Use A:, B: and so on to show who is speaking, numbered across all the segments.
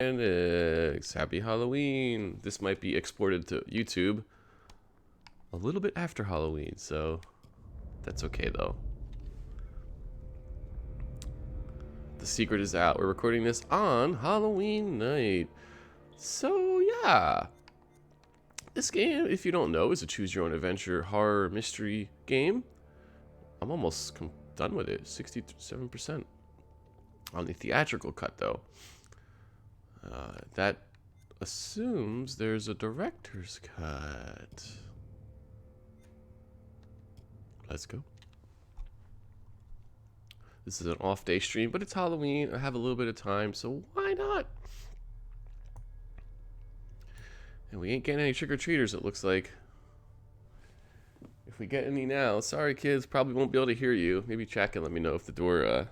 A: And it's Happy Halloween. This might be exported to YouTube a little bit after Halloween, so that's okay though. The secret is out. We're recording this on Halloween night. So yeah. This game, if you don't know, is a choose your own adventure horror mystery game. I'm almost done with it. 67% on the theatrical cut though. That assumes there's a director's cut. Let's go. This is an off day stream, but it's Halloween. I have a little bit of time, so why not? And we ain't getting any trick-or-treaters, it looks like. If we get any now, sorry kids, probably won't be able to hear you. Maybe chat can let me know if the door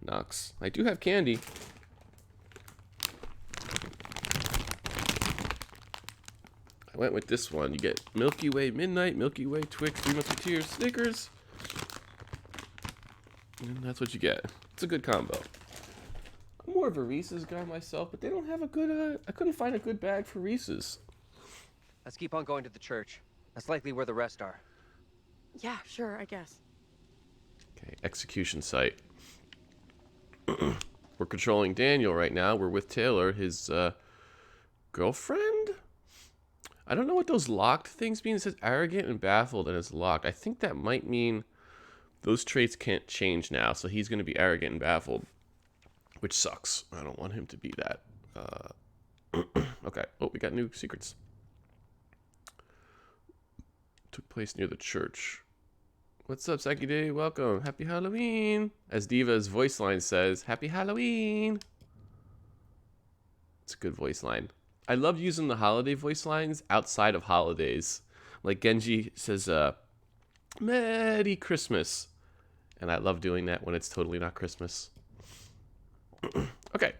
A: knocks. I do have candy. I went with this one. You get Milky Way Midnight, Milky Way Twix, Three Musketeers, Snickers. And that's what you get. It's a good combo. I'm more of a Reese's guy myself, but they don't have a good, I couldn't find a good bag for Reese's.
B: Let's keep on going to the church. That's likely where the rest are.
C: Yeah, sure, I guess.
A: Okay, execution site. We're controlling Daniel right now. We're with Taylor, his girlfriend? I don't know what those locked things mean. It says arrogant and baffled and it's locked. I think that might mean those traits can't change now. So he's going to be arrogant and baffled, which sucks. I don't want him to be that. Okay. Oh, we got new secrets. Took place near the church. What's up, Saki Day? Welcome. Happy Halloween. As Diva's voice line says, Happy Halloween. It's a good voice line. I love using the holiday voice lines outside of holidays. Like Genji says, Merry Christmas. And I love doing that when it's totally not Christmas. Okay.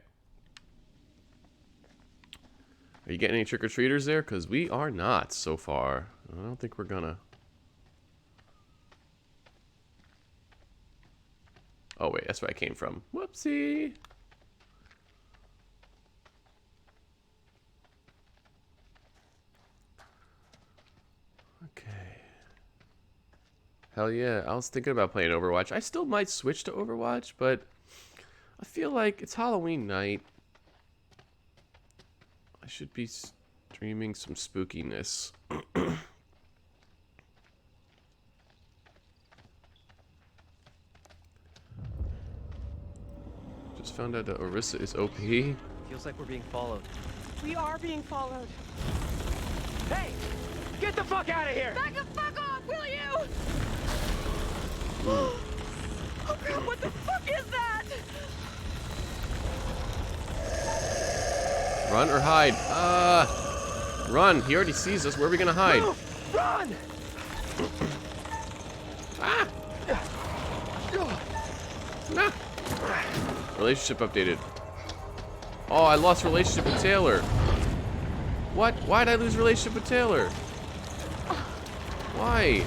A: Are you getting any trick-or-treaters there? Because we are not so far. I don't think we're gonna. Oh wait, that's where I came from. Whoopsie. Okay. Hell yeah, I was thinking about playing Overwatch. I still might switch to Overwatch, but I feel like it's Halloween night. I should be streaming some spookiness. Just found out that Orisa is OP.
B: Feels like we're being followed.
C: We are being followed.
B: Hey! Get the fuck out of here!
C: Back the fuck off, will you? Oh crap, what the fuck is that?
A: Run or hide? Run. He already sees us. Where are we gonna hide?
B: Move! Run!
A: Ah! Nah. Relationship updated. Oh, I lost relationship with Taylor. What? Why'd I lose relationship with Taylor? Why?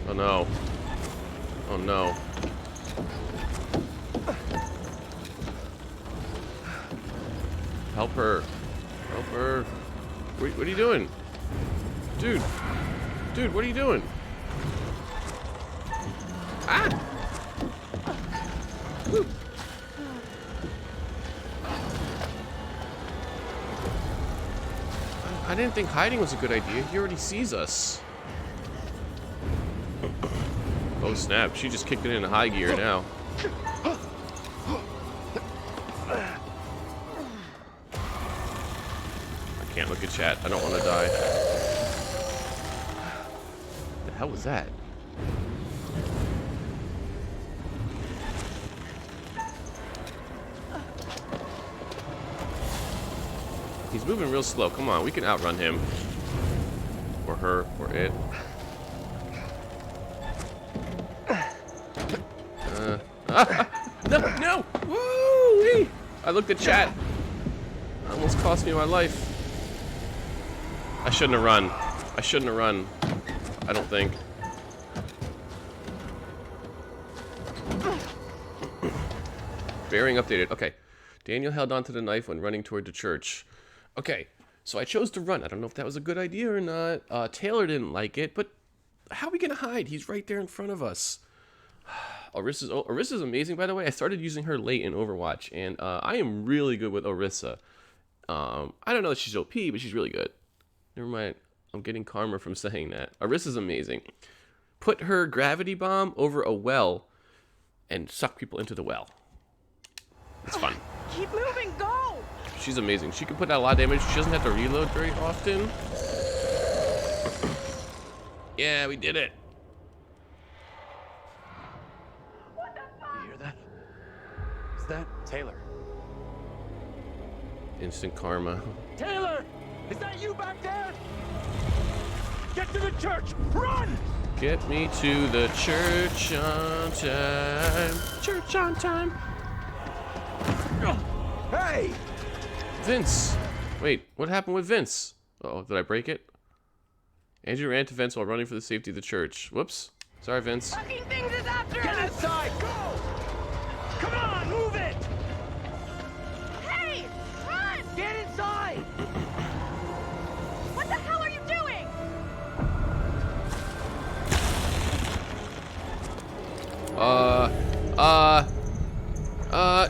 A: Oh no. Oh no. Help her. Help her. What are you doing? Dude. Dude, what are you doing? Ah! Woo. I didn't think hiding was a good idea. He already sees us. Oh snap, she just kicked it into high gear now. I can't look at chat. I don't want to die. The hell was that? He's moving real slow. Come on, we can outrun him. Or her, or it. No, no! Woo! I looked at chat. Almost cost me my life. I shouldn't have run. I shouldn't have run. I don't think. Bearing updated. Okay. Daniel held onto the knife when running toward the church. Okay. So I chose to run. I don't know if that was a good idea or not. Taylor didn't like it, but how are we going to hide? He's right there in front of us. Orissa's amazing, by the way. I started using her late in Overwatch, and I am really good with Orissa. I don't know that she's OP, but she's really good. Never mind. I'm getting karma from saying that. Orissa's amazing. Put her gravity bomb over a well and suck people into the well. It's fun.
C: Keep moving, go!
A: She's amazing. She can put out a lot of damage. She doesn't have to reload very often. Yeah, we did it.
D: You hear that? Is that Taylor?
A: Instant karma.
D: Taylor! Is that you back there? Get to the church! Run!
A: Get me to the church on time. Church on time.
D: Hey!
A: Vince. Wait, what happened with Vince? Uh-oh, did I break it? Andrew ran to Vince while running for the safety of the church. Whoops. Sorry, Vince.
C: Fucking things is after
D: Get
C: us!
D: inside! Go! Come on, move it!
C: Hey! Run!
D: Get inside!
C: What the hell are you doing?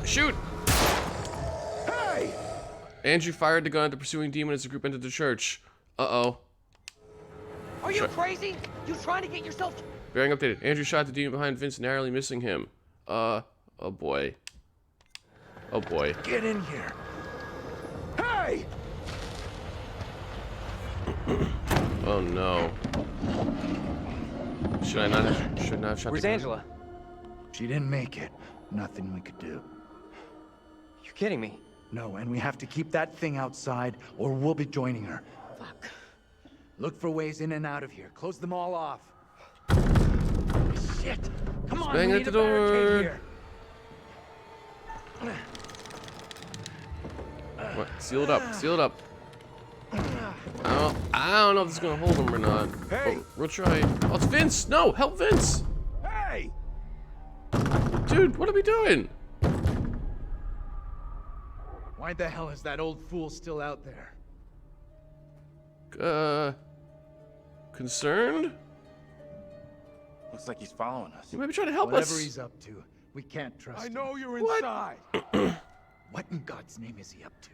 A: Shoot!
D: Hey!
A: Andrew fired the gun at the pursuing demon as the group entered the church. Uh-oh.
B: Are you crazy? You trying to get yourself...
A: Bearing updated. Andrew shot the demon behind Vince, narrowly missing him. Oh boy. Oh boy.
D: Get in here! Hey!
A: Oh no. Should I not have shot
B: Where's
A: the gun?
B: Angela?
E: She didn't make it. Nothing we could do.
B: You kidding me?
E: No, and we have to keep that thing outside, or we'll be joining her.
C: Fuck.
E: Look for ways in and out of here. Close them all off. Shit! Come on,
A: Bang
E: we
A: at
E: need
A: the
E: a barricade
A: door.
E: here.
A: What? Seal it up. Seal it up. I don't know if this is gonna hold him or not.
D: Hey!
A: Oh, we'll try. Oh, it's Vince! No! Help Vince!
D: Hey!
A: Dude, what are we doing?
E: Why the hell is that old fool still out there?
A: Concerned?
D: Looks like he's following us.
A: He might be trying to help
E: Whatever
A: us.
E: he's up to, we can't trust
D: I
E: him.
D: know you're
A: What?
D: inside.
E: What in God's name is he up to?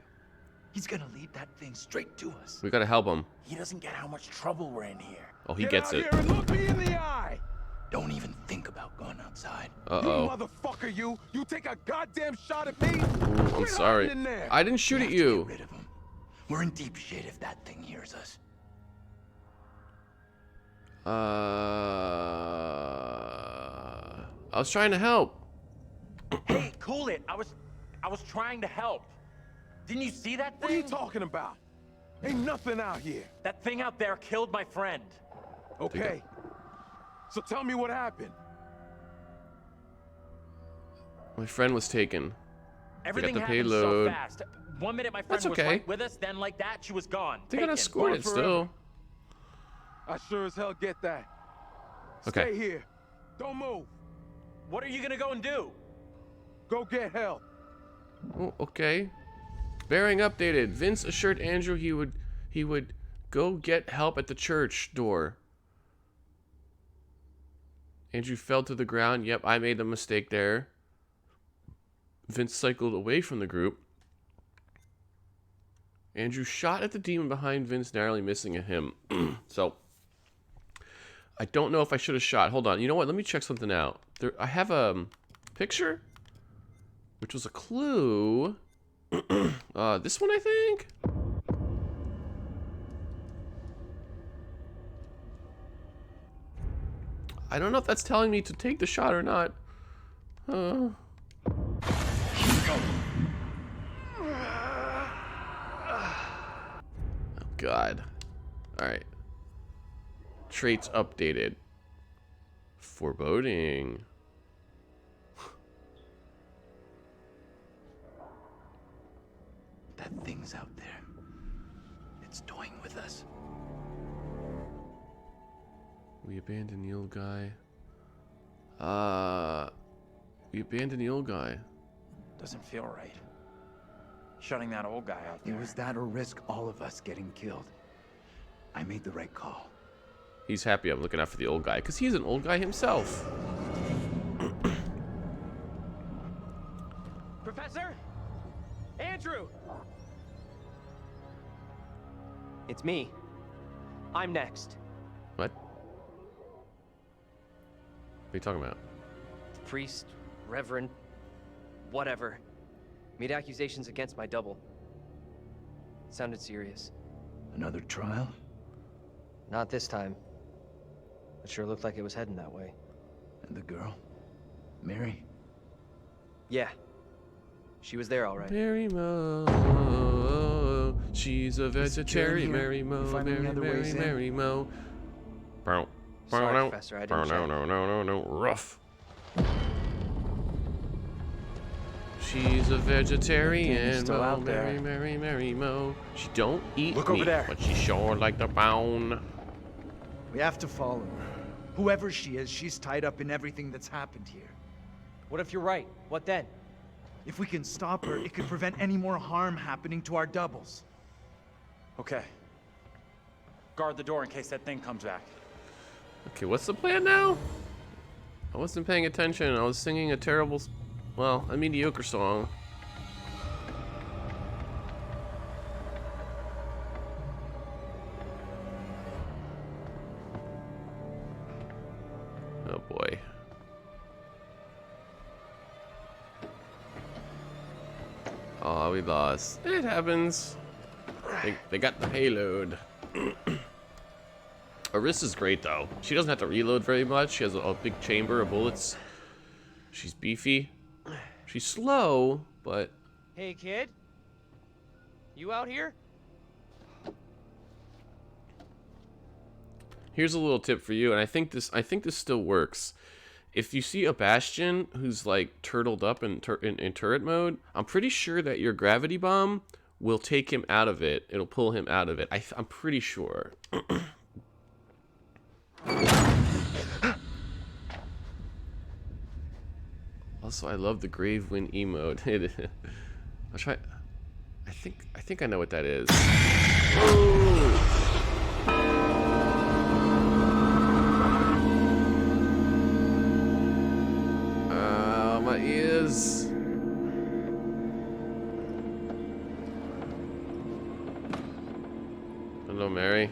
E: He's gonna lead that thing straight to us.
A: We gotta help him.
D: He doesn't get how much trouble we're in here.
A: Oh, he
D: Get
A: gets
D: out
A: it.
D: Here and look me in the eye.
E: Don't even think about going outside.
D: You
A: Uh-oh.
D: motherfucker, you! You take a goddamn shot at me!
A: I'm
D: Quit
A: sorry.
D: hiding in there.
A: I didn't shoot
E: We
A: at
E: have to
A: you.
E: Get rid of him. We're in deep shit if that thing hears us.
A: I was trying to help.
F: Hey, cool it. I was trying to help. Didn't you see that
D: What are you
F: thing?
D: talking about? Ain't nothing out here.
F: That thing out there killed my friend.
D: Okay. So tell me what happened.
A: My friend was taken.
F: Everything
A: the
F: happened
A: payload.
F: so fast. 1 minute my friend
A: That's
F: was
A: okay.
F: right with us, then like that, she was gone.
A: They got
F: Taken.
A: escorted
D: Gone
A: still.
D: I sure as hell get that.
A: Okay.
D: Stay here. Don't move.
F: What are you gonna go and do?
D: Go get help.
A: Oh, okay. Bearing updated. Vince assured Andrew he would go get help at the church door. Andrew fell to the ground. Yep, I made the mistake there. Vince cycled away from the group. Andrew shot at the demon behind Vince, narrowly missing him. So, I don't know if I should have shot. Hold on. You know what? Let me check something out. I have a picture, which was a clue. This one, I think. I don't know if that's telling me to take the shot or not. Oh, God. Alright. Traits updated. Foreboding.
E: That thing's out there. It's toying with us.
A: abandoned the old guy. We abandoned the old guy.
F: Doesn't feel right. Shutting that old guy out there.
E: It was that or risk all of us getting killed. I made the right call.
A: He's happy I'm looking out for the old guy, because he's an old guy himself.
D: Professor? Andrew!
B: It's me. I'm next.
A: What? What are you talking about?
B: Priest, reverend, whatever. Made accusations against my double. Sounded serious.
E: Another trial?
B: Not this time. It sure looked like it was heading that way.
E: And the girl? Mary?
B: Yeah. She was there all right.
A: Mary Mo, she's a vegetarian.
E: here?
A: Mary Mo,
E: You find any
A: Mary,
E: other
A: Mary,
E: ways in?
A: Mary Mo. Bow,
B: Sorry,
A: bow,
B: Professor, I
A: bow,
B: didn't check.
A: no, rough. She's a vegetarian.
F: still
A: Mo,
F: out there.
A: Mary, Mary, Mary Mo. She don't eat
F: Look over
A: meat,
F: there.
A: but she sure like the bone.
E: We have to follow her. Whoever she is, she's tied up in everything that's happened here.
B: What if you're right? What then?
E: If we can stop her, it could prevent any more harm happening to our doubles.
F: Okay. Guard the door in case that thing comes back.
A: Okay, what's the plan now? I wasn't paying attention. I was singing a terrible, well, a mediocre song. Oh boy. Oh, we lost. It happens. They got the payload. Arissa's great though. She doesn't have to reload very much. She has a big chamber of bullets. She's beefy. She's slow, but
B: Hey, kid. You out here?
A: here's a little tip for you, and I think this still works. If you see a Bastion who's like turtled up in turret mode, I'm pretty sure that your gravity bomb will take him out of it. It'll pull him out of it. I'm pretty sure. Also, I love the Grave Wind emote. I'll try. I think I know what that is. My ears. Hello, Mary.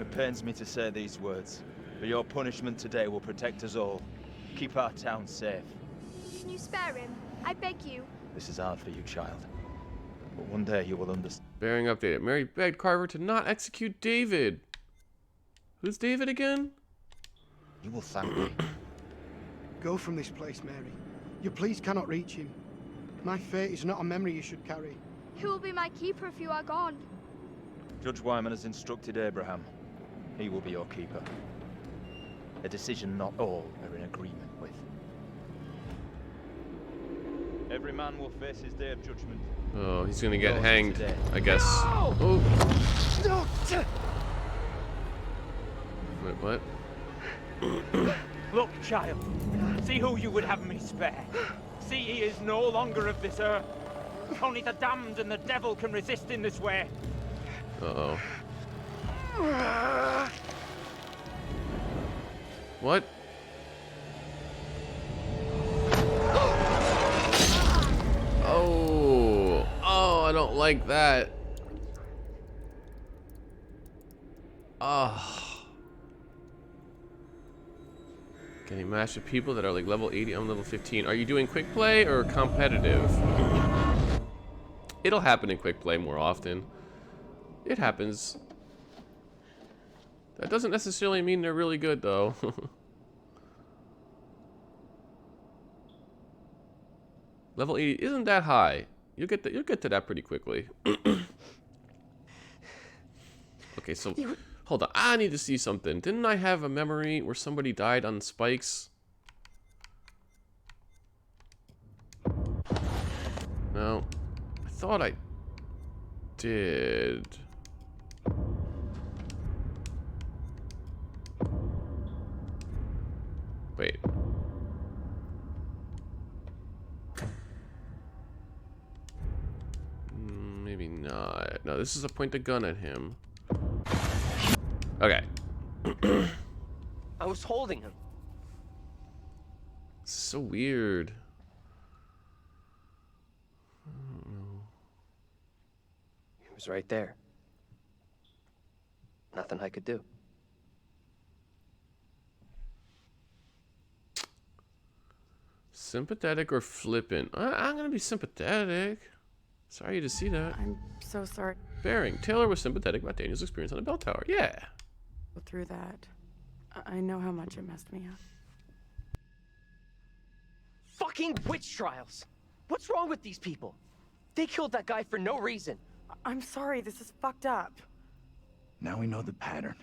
G: It pains me to say these words, but your punishment today will protect us all. Keep our town safe.
H: Can you spare him? I beg you.
G: This is hard for you, child. But one day you will understand.
A: Bearing updated. Mary begged Carver to not execute David. Who's David again?
G: You will thank me.
I: Go from this place, Mary. Your pleas cannot reach him. My fate is not a memory you should carry.
H: Who will be my keeper if you are gone?
G: Judge Wyman has instructed Abraham. He will be your keeper. A decision not all are in agreement with. Every man will face his day of judgment.
A: Oh, he's gonna get
G: Yours
A: hanged,
G: today.
A: I guess. Oh. Wait, what?
D: Look, child. See who you would have me spare. See he is no longer of this earth. Only the damned and the devil can resist in this way.
A: Uh-oh. What? Oh. Oh, I don't like that. Ah. Getting matched with people that are like level 80, I'm level 15. Are you doing quick play or competitive? It'll happen in quick play more often. It happens. That doesn't necessarily mean they're really good though. Level 80 isn't that high. You'll get to that pretty quickly. Okay, so hold on. I need to see something. Didn't I have a memory where somebody died on spikes? No. I thought I did. Maybe not. No, this is a point the gun at him. Okay.
J: I was holding him.
A: This is so weird.
J: He was right there. Nothing I could do.
A: Sympathetic or flippant? I'm gonna be sympathetic. Sorry to see that.
K: I'm so sorry
A: Bearing. Taylor was sympathetic about Daniel's experience on the bell tower. Yeah.
K: to go through that. I know how much it messed me up.
J: Fucking witch trials! What's wrong with these people? They killed that guy for no reason.
K: I'm sorry, this is fucked up.
E: Now we know the pattern.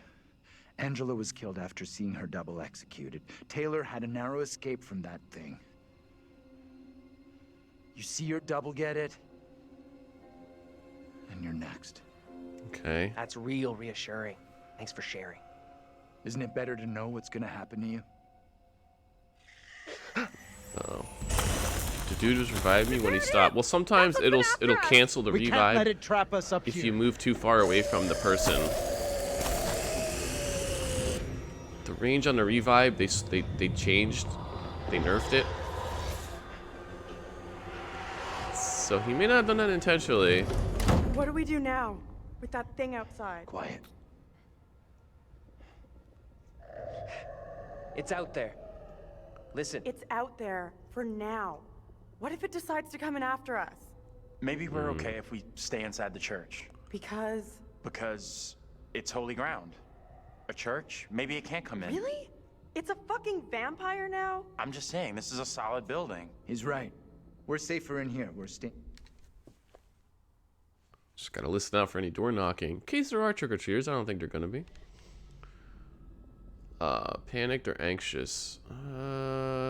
E: Angela was killed after seeing her double executed. Taylor had a narrow escape from that thing. You see your double get it? And you're next.
A: Okay.
J: That's real reassuring. Thanks for sharing.
E: Isn't it better to know what's gonna happen to you?
A: Uh-oh. The dude was reviving me when he stopped. Well, sometimes it'll cancel the
L: We
A: revive
L: can't let it trap us up
A: if
L: here.
A: you move too far away from the person. The range on the revive, they changed, they nerfed it. So he may not have done that intentionally.
K: What do we do now with that thing outside?
E: Quiet.
J: It's out there. Listen.
K: It's out there for now. What if it decides to come in after us?
F: Maybe we're okay if we stay inside the church.
K: Because...
F: Because it's holy ground. A church? Maybe it can't come in.
K: Really? It's a fucking vampire now?
F: I'm just saying, this is a solid building.
E: He's right. We're safer in here. We're staying.
A: Just gotta listen out for any door knocking. In case there are trick-or-treaters, I don't think they're gonna be. Panicked or anxious?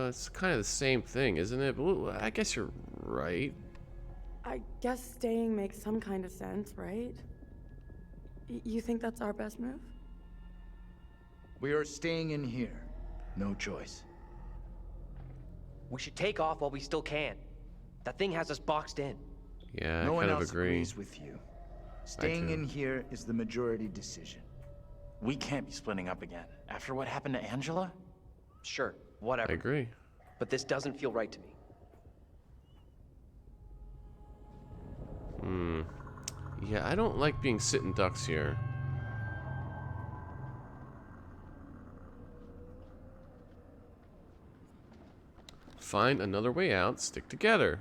A: It's kind of the same thing, isn't it? But I guess you're right.
K: I guess staying makes some kind of sense, right? You think that's our best move?
E: We are staying in here. No choice.
J: We should take off while we still can. That thing has us boxed in.
A: Yeah,
E: No
A: I
E: one
A: kind of
E: else
A: agree.
E: agrees with you. Staying in here is the majority decision.
F: We can't be splitting up again. After what happened to Angela?
J: Sure, whatever.
A: I agree.
J: But this doesn't feel right to me.
A: Yeah, I don't like being sitting ducks here. Find another way out, stick together.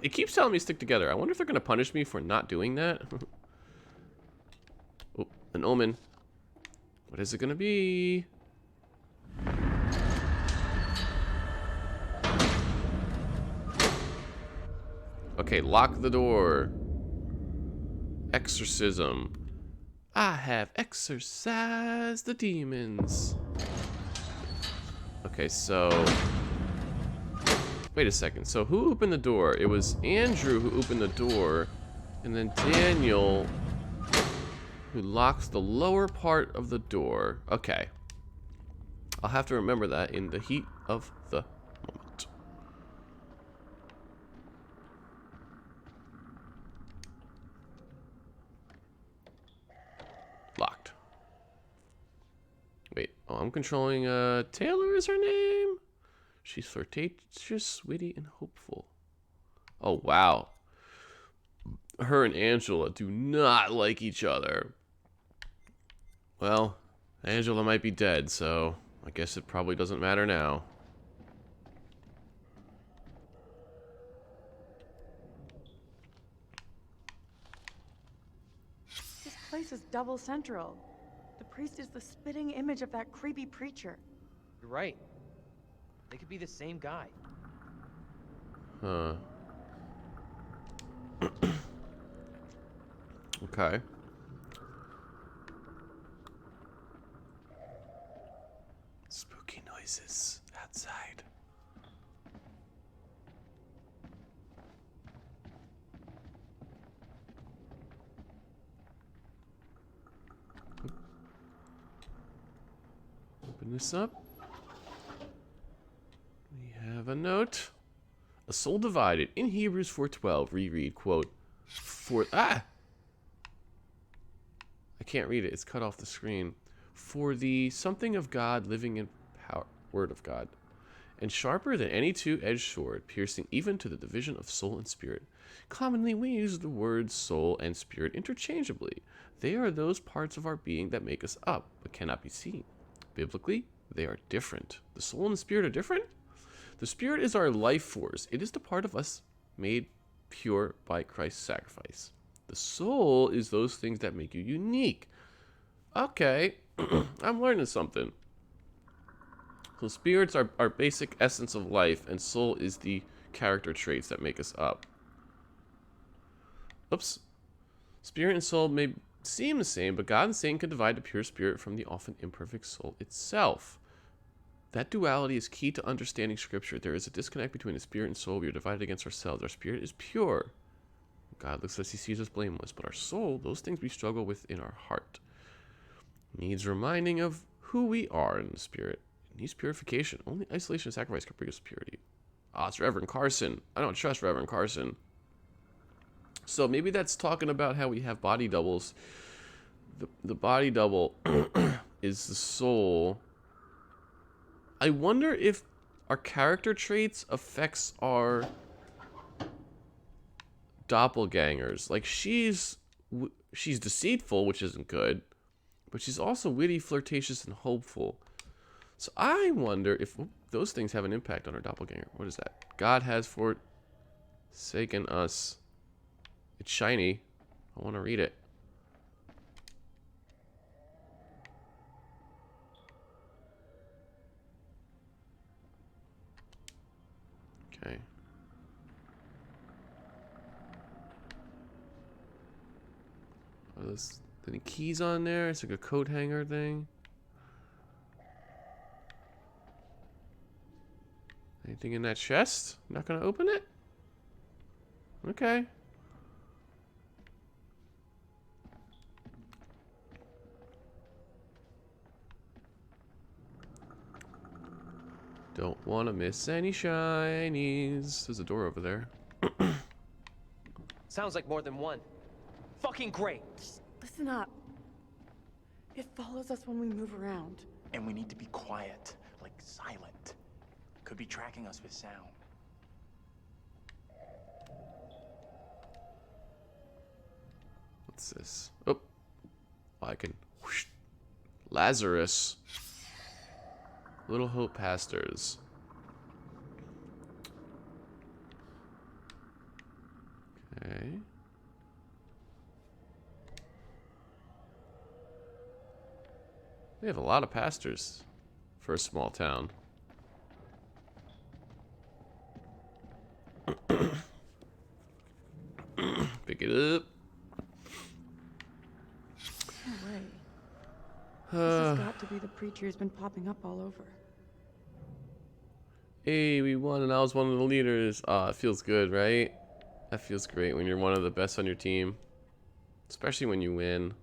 A: It keeps telling me stick together. I wonder if they're going to punish me for not doing that. Oh, an omen. What is it going to be? Okay, lock the door. Exorcism. I have exorcised the demons. Okay, so... Wait a second. So who opened the door? It was Andrew who opened the door, and then Daniel who locks the lower part of the door. Okay. I'll have to remember that in the heat of the moment. Locked. Wait. Oh, I'm controlling, Taylor is her name? She's flirtatious, witty, and hopeful. Oh, wow. Her and Angela do not like each other. Well, Angela might be dead, so I guess it probably doesn't matter now.
K: This place is double central. The priest is the spitting image of that creepy preacher.
J: You're right. They could be the same guy.
A: Huh. Okay. Spooky noises outside. Open this up. We have a note. A soul divided. In Hebrews 4:12, reread, quote, I can't read it. It's cut off the screen. For the something of God living in power, word of God, and sharper than any two-edged sword, piercing even to the division of soul and spirit. Commonly, we use the words soul and spirit interchangeably. They are those parts of our being that make us up, but cannot be seen. Biblically, they are different. The soul and the spirit are different? The spirit is our life force. It is the part of us made pure by Christ's sacrifice. The soul is those things that make you unique. Okay, I'm learning something. So spirits are our basic essence of life, and soul is the character traits that make us up. Oops. Spirit and soul may seem the same, but God and Satan can divide the pure spirit from the often imperfect soul itself. That duality is key to understanding Scripture. There is a disconnect between the spirit and soul. We are divided against ourselves. Our spirit is pure. God looks at us, he sees us blameless. But our soul, those things we struggle with in our heart, needs reminding of who we are in the spirit. It needs purification. Only isolation and sacrifice can bring us purity. Ah, it's Reverend Carson. I don't trust Reverend Carson. So maybe that's talking about how we have body doubles. The body double is the soul. I wonder if our character traits affects our doppelgangers. Like she's deceitful, which isn't good, but she's also witty, flirtatious, and hopeful. So I wonder if those things have an impact on our doppelganger. What is that? God has forsaken us. It's shiny. I want to read it. Okay. Are those any keys on there? It's like a coat hanger thing. Anything in that chest? Not gonna open it? Okay. Don't want to miss any shinies. There's a door over there.
J: Sounds like more than one. Fucking great.
K: Listen up. It follows us when we move around.
E: And we need to be quiet, like silent. Could be tracking us with sound.
A: What's this? Oh, I can. Whoosh. Lazarus. Little Hope Pastors. Okay. We have a lot of pastors for a small town. Pick it up.
K: No way. This has got to be the preacher who's been popping up all over.
A: Hey, we won and I was one of the leaders. Ah, it feels good, right? That feels great when you're one of the best on your team. Especially when you win.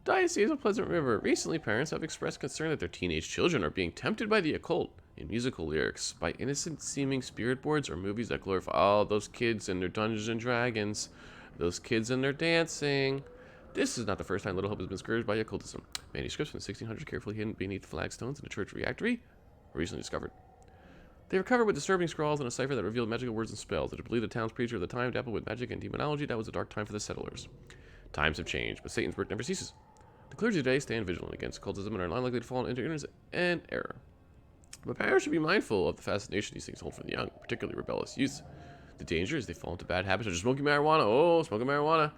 A: Diocese of Pleasant River. Recently, parents have expressed concern that their teenage children are being tempted by the occult in musical lyrics by innocent-seeming spirit boards or movies that glorify all those kids and their Dungeons and Dragons. Those kids and their dancing. This is not the first time Little Hope has been scourged by occultism. Manuscripts from the 1600s carefully hidden beneath flagstones in a church reactory were recently discovered. They were covered with disturbing scrawls and a cipher that revealed magical words and spells. It is believed the town's preacher of the time dabbled with magic and demonology. That was a dark time for the settlers. Times have changed, but Satan's work never ceases. The clergy today stand vigilant against occultism and are not likely to fall into ignorance and error. But parents should be mindful of the fascination these things hold for the young, particularly rebellious youth. The danger is they fall into bad habits such as smoking marijuana. Oh, smoking marijuana.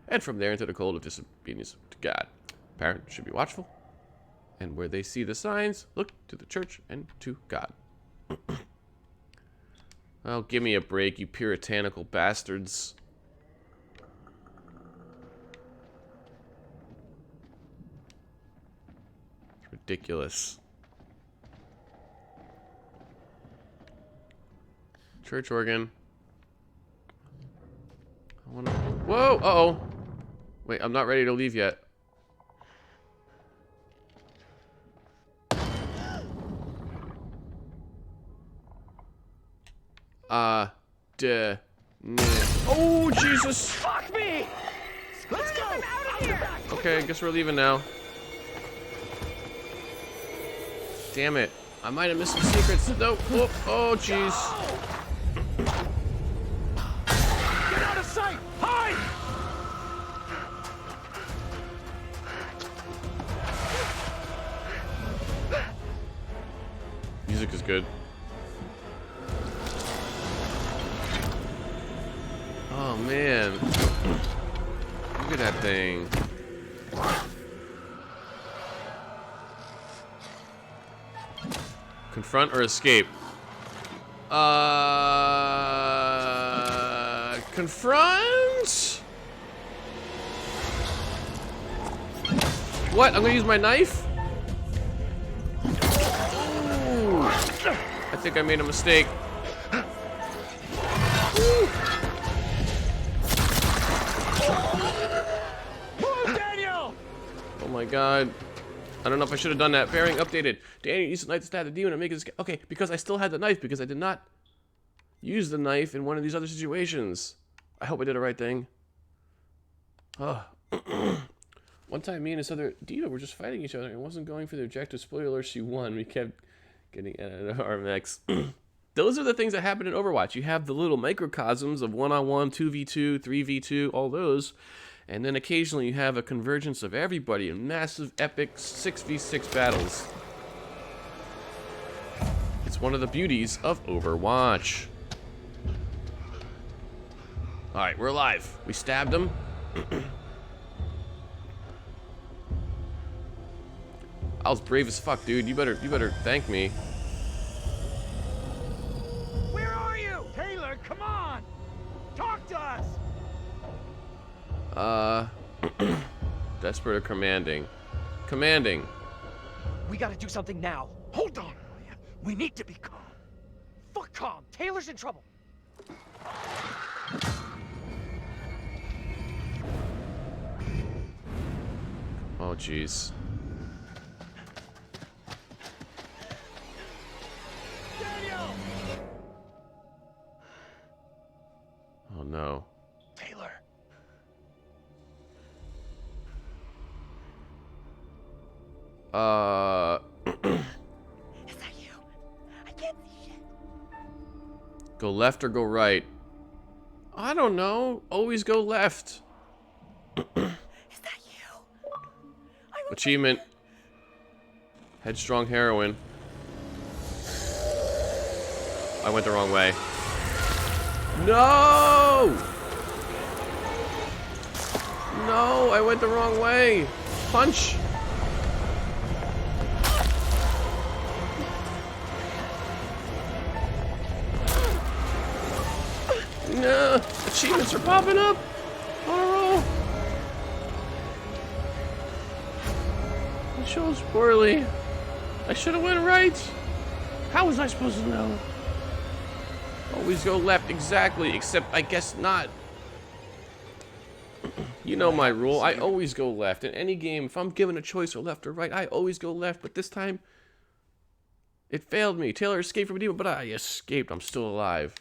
A: And from there into the cult of disobedience to God. Parents should be watchful. And where they see the signs, look to the church and to God. Oh, give me a break, you puritanical bastards. It's ridiculous. Church organ. I wanna... Whoa! Uh-oh! Wait, I'm not ready to leave yet. Nah. Oh, Jesus!
J: Fuck me! Let's go!
C: I'm out of here!
A: Okay, I guess we're leaving now. Damn it. I might have missed some secrets. Nope. Oh, jeez.
J: Get out of sight! Hide!
A: Music is good. Oh, man. Look at that thing. Confront or escape? Confront? What? I'm gonna use my knife? Ooh. I think I made a mistake.
J: Move, Daniel!
A: Oh my god. I don't know if I should have done that. Bearing updated. Daniel used the knife to stab the demon and make it escape. Okay, because I still had the knife, because I did not use the knife in one of these other situations. I hope I did the right thing. Oh. One time, me and this other diva were just fighting each other and wasn't going for the objective. Spoiler, she won. We kept getting out of our mechs. Those are the things that happen in Overwatch. You have the little microcosms of 1-on-1, 2v2, 3v2, all those. And then occasionally you have a convergence of everybody in massive, epic 6v6 battles. It's one of the beauties of Overwatch. Alright, we're alive. We stabbed him. I was brave as fuck, dude. You better thank me.
D: Where are you? Taylor, come on! Talk to us!
A: Desperate or commanding? Commanding.
J: We gotta do something now.
E: Hold on, William. We need to be calm.
J: Fuck calm. Taylor's in trouble.
A: Oh, jeez.
J: Daniel!
A: Oh, no.
E: Taylor.
C: Is that you? I can't see shit.
A: Go left or go right? I don't know. Always go left.
C: Is that you?
A: Achievement. Headstrong heroine. I went the wrong way. No! No, I went the wrong way. Punch. No, achievements are popping up on a roll. I chose poorly. I should have went right. How was I supposed to know? Always go left, exactly, except I guess not. You know my rule. I always go left. In any game, if I'm given a choice of left or right, I always go left. But this time, it failed me. Taylor escaped from a demon, but I escaped. I'm still alive.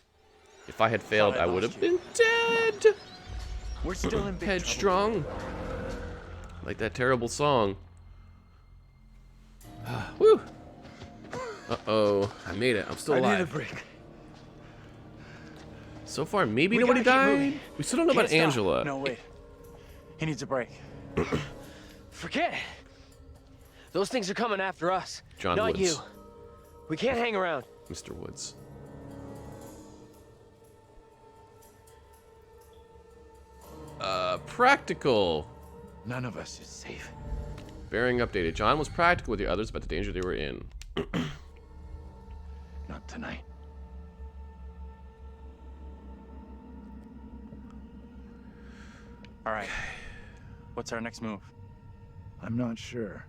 A: If I had failed, I would have been dead.
E: We're still in big
A: Headstrong. Like that terrible song. Woo. Uh-oh. I made it. I'm still
E: I need a
A: alive.
E: break.
A: So far, maybe
E: We
A: nobody
E: gotta keep
A: died.
E: moving.
A: We still don't know about
E: Can't stop.
A: Angela.
F: No, wait. He needs a break.
J: Forget it. Those things are coming after us.
A: John
J: Not
A: Woods.
J: you. We can't hang around.
A: Mr. Woods. Practical.
E: None of us is safe.
A: Bearing updated. John was practical with the others about the danger they were in.
E: Not tonight.
F: All right. What's our next move?
E: I'm not sure.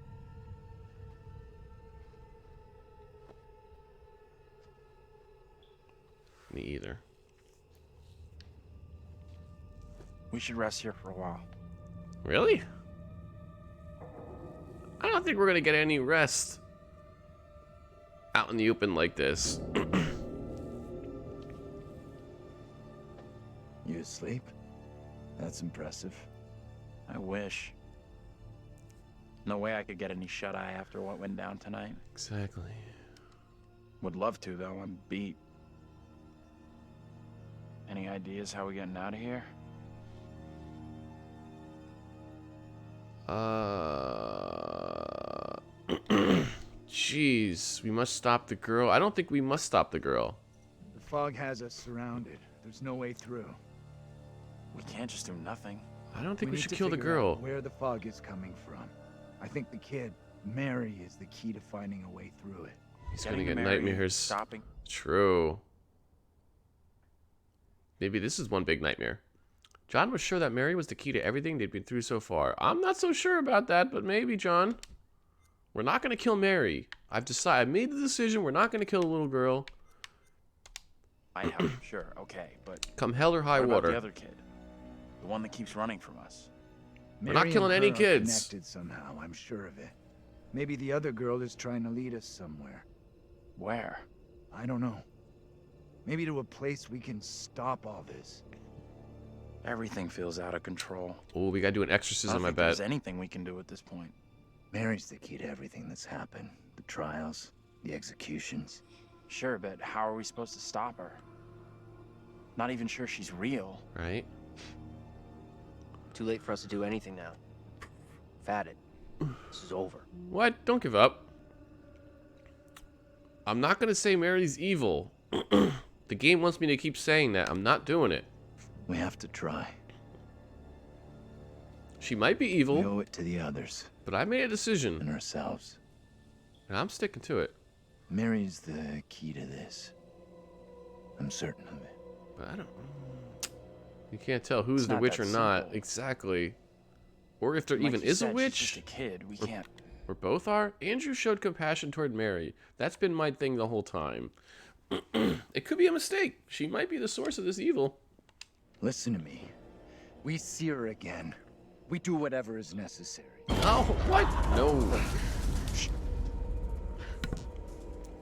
A: Me either.
F: We should rest here for a while.
A: Really? I don't think we're gonna get any rest out in the open like this.
E: You asleep? That's impressive.
G: I wish. No way I could get any shut-eye after what went down tonight.
A: Exactly.
G: Would love to, though. I'm beat. Any ideas how we getting out of here?
A: Jeez, we must stop the girl. I don't think we must stop the girl.
E: The fog has us surrounded. There's no way through.
G: We can't just do nothing.
A: I don't think we
E: need
A: should
E: to
A: kill the
E: figure out
A: girl.
E: where the fog is coming from. I think the kid, Mary, is the key to finding a way through it.
A: He's gonna
G: Getting
A: get
G: Mary,
A: nightmares.
G: Stopping.
A: True. Maybe this is one big nightmare. John was sure that Mary was the key to everything they'd been through so far. I'm not so sure about that, but maybe, John. We're not going to kill Mary. I've made the decision. We're not going to kill the little girl.
G: I have, sure, okay, but
A: Come hell or high
G: what about
A: water.
G: the other kid? The one that keeps running from us.
A: We're not killing
E: and
A: any
E: her are
A: kids.
E: Connected somehow, I'm sure of it. Maybe the other girl is trying to lead us somewhere.
G: Where?
E: I don't know. Maybe to a place we can stop all this.
G: Everything feels out of control.
A: Oh, we got to do an exorcism, I
G: think there's
A: bet.
G: anything we can do at this point.
E: Mary's the key to everything that's happened. The trials, the executions.
G: Sure, but how are we supposed to stop her? Not even sure she's real.
A: Right?
B: Too late for us to do anything now. Fatted. This is over.
A: What? Don't give up. I'm not going to say Mary's evil. The game wants me to keep saying that. I'm not doing it.
E: We have to try.
A: She might be
E: We
A: evil,
E: owe it to the others
A: but I made a decision,
E: and ourselves.
A: and I'm sticking to it.
E: Mary's the key to this. I'm certain of it.
A: But I don't... You can't tell who's
G: It's
A: the
G: not
A: witch
G: that
A: or not.
G: simple.
A: Exactly. Or if there
G: Like
A: even
G: you
A: is a
G: said,
A: witch.
G: She's just a kid. We can't.
A: Or both are. Andrew showed compassion toward Mary. That's been my thing the whole time. It could be a mistake. She might be the source of this evil.
E: Listen to me. We see her again. We do whatever is necessary.
A: Oh, what? No.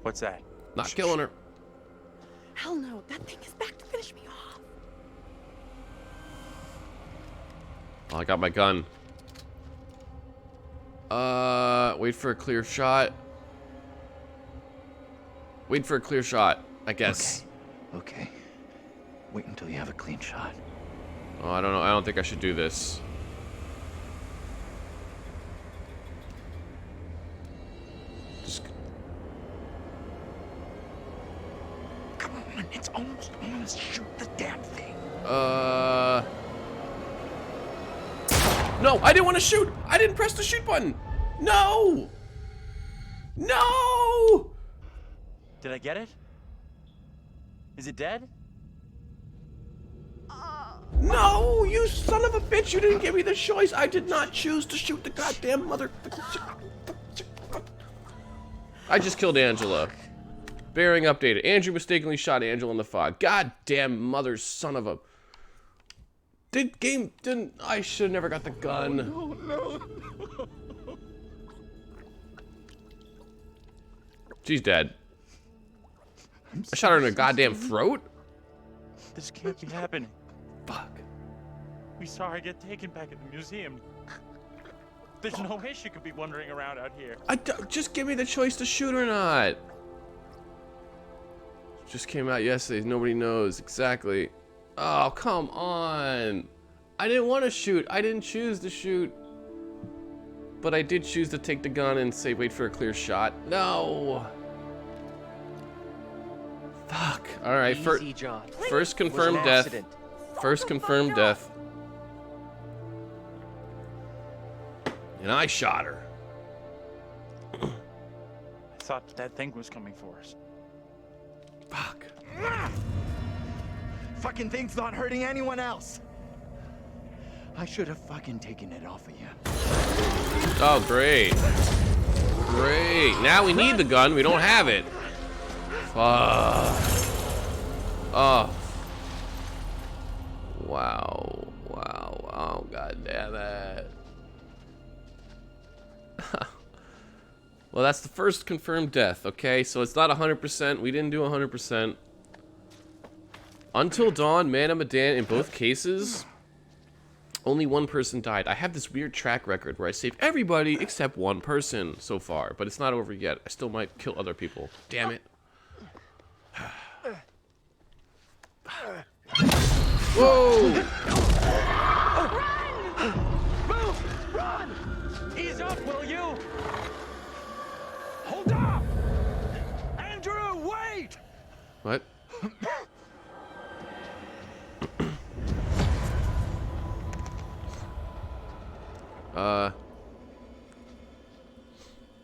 G: What's that?
A: Not killing her.
K: Hell no, that thing is back to finish me off.
A: Oh, I got my gun. Wait for a clear shot. Wait for a clear shot, I guess.
E: Okay. Wait until you have a clean shot.
A: Oh, I don't know. I don't think I should do this. Just...
E: Come on, it's almost on. Shoot the damn thing.
A: No, I didn't want to shoot. I didn't press the shoot button. No. No.
G: Did I get it? Is it dead?
A: No, you son of a bitch. You didn't give me the choice. I did not choose to shoot the goddamn mother. I just killed Angela. Bearing updated. Andrew mistakenly shot Angela in the fog. Goddamn mother son of a... I should have never got the gun.
E: No.
A: She's dead. I shot her in the goddamn throat?
G: This can't be happening.
A: Fuck.
D: We saw her get taken back at the museum. There's no way she could be wandering around out here.
A: Just give me the choice to shoot or not. Just came out yesterday. Nobody knows. Exactly. Oh, come on. I didn't want to shoot. I didn't choose to shoot. But I did choose to take the gun and say, wait for a clear shot. No. Fuck. All right.
B: Easy, John.
A: First
B: It was
A: confirmed
B: an
A: death.
B: accident.
A: First confirmed death. And I shot her.
G: I thought that thing was coming for us.
A: Fuck.
E: Fucking thing's not hurting anyone else. I should have fucking taken it off of you.
A: Oh, great. Great. Now we need the gun. We don't have it. Fuck. Oh. Wow. Wow. Oh, god damn it. Well, that's the first confirmed death, okay? So it's not 100%. We didn't do 100%. Until Dawn, Man of Medan, in both cases, only one person died. I have this weird track record where I save everybody except one person so far, but it's not over yet. I still might kill other people. Damn it. Whoa!
F: Move! Run! Ease up, will you? Hold up! Andrew, wait!
A: What?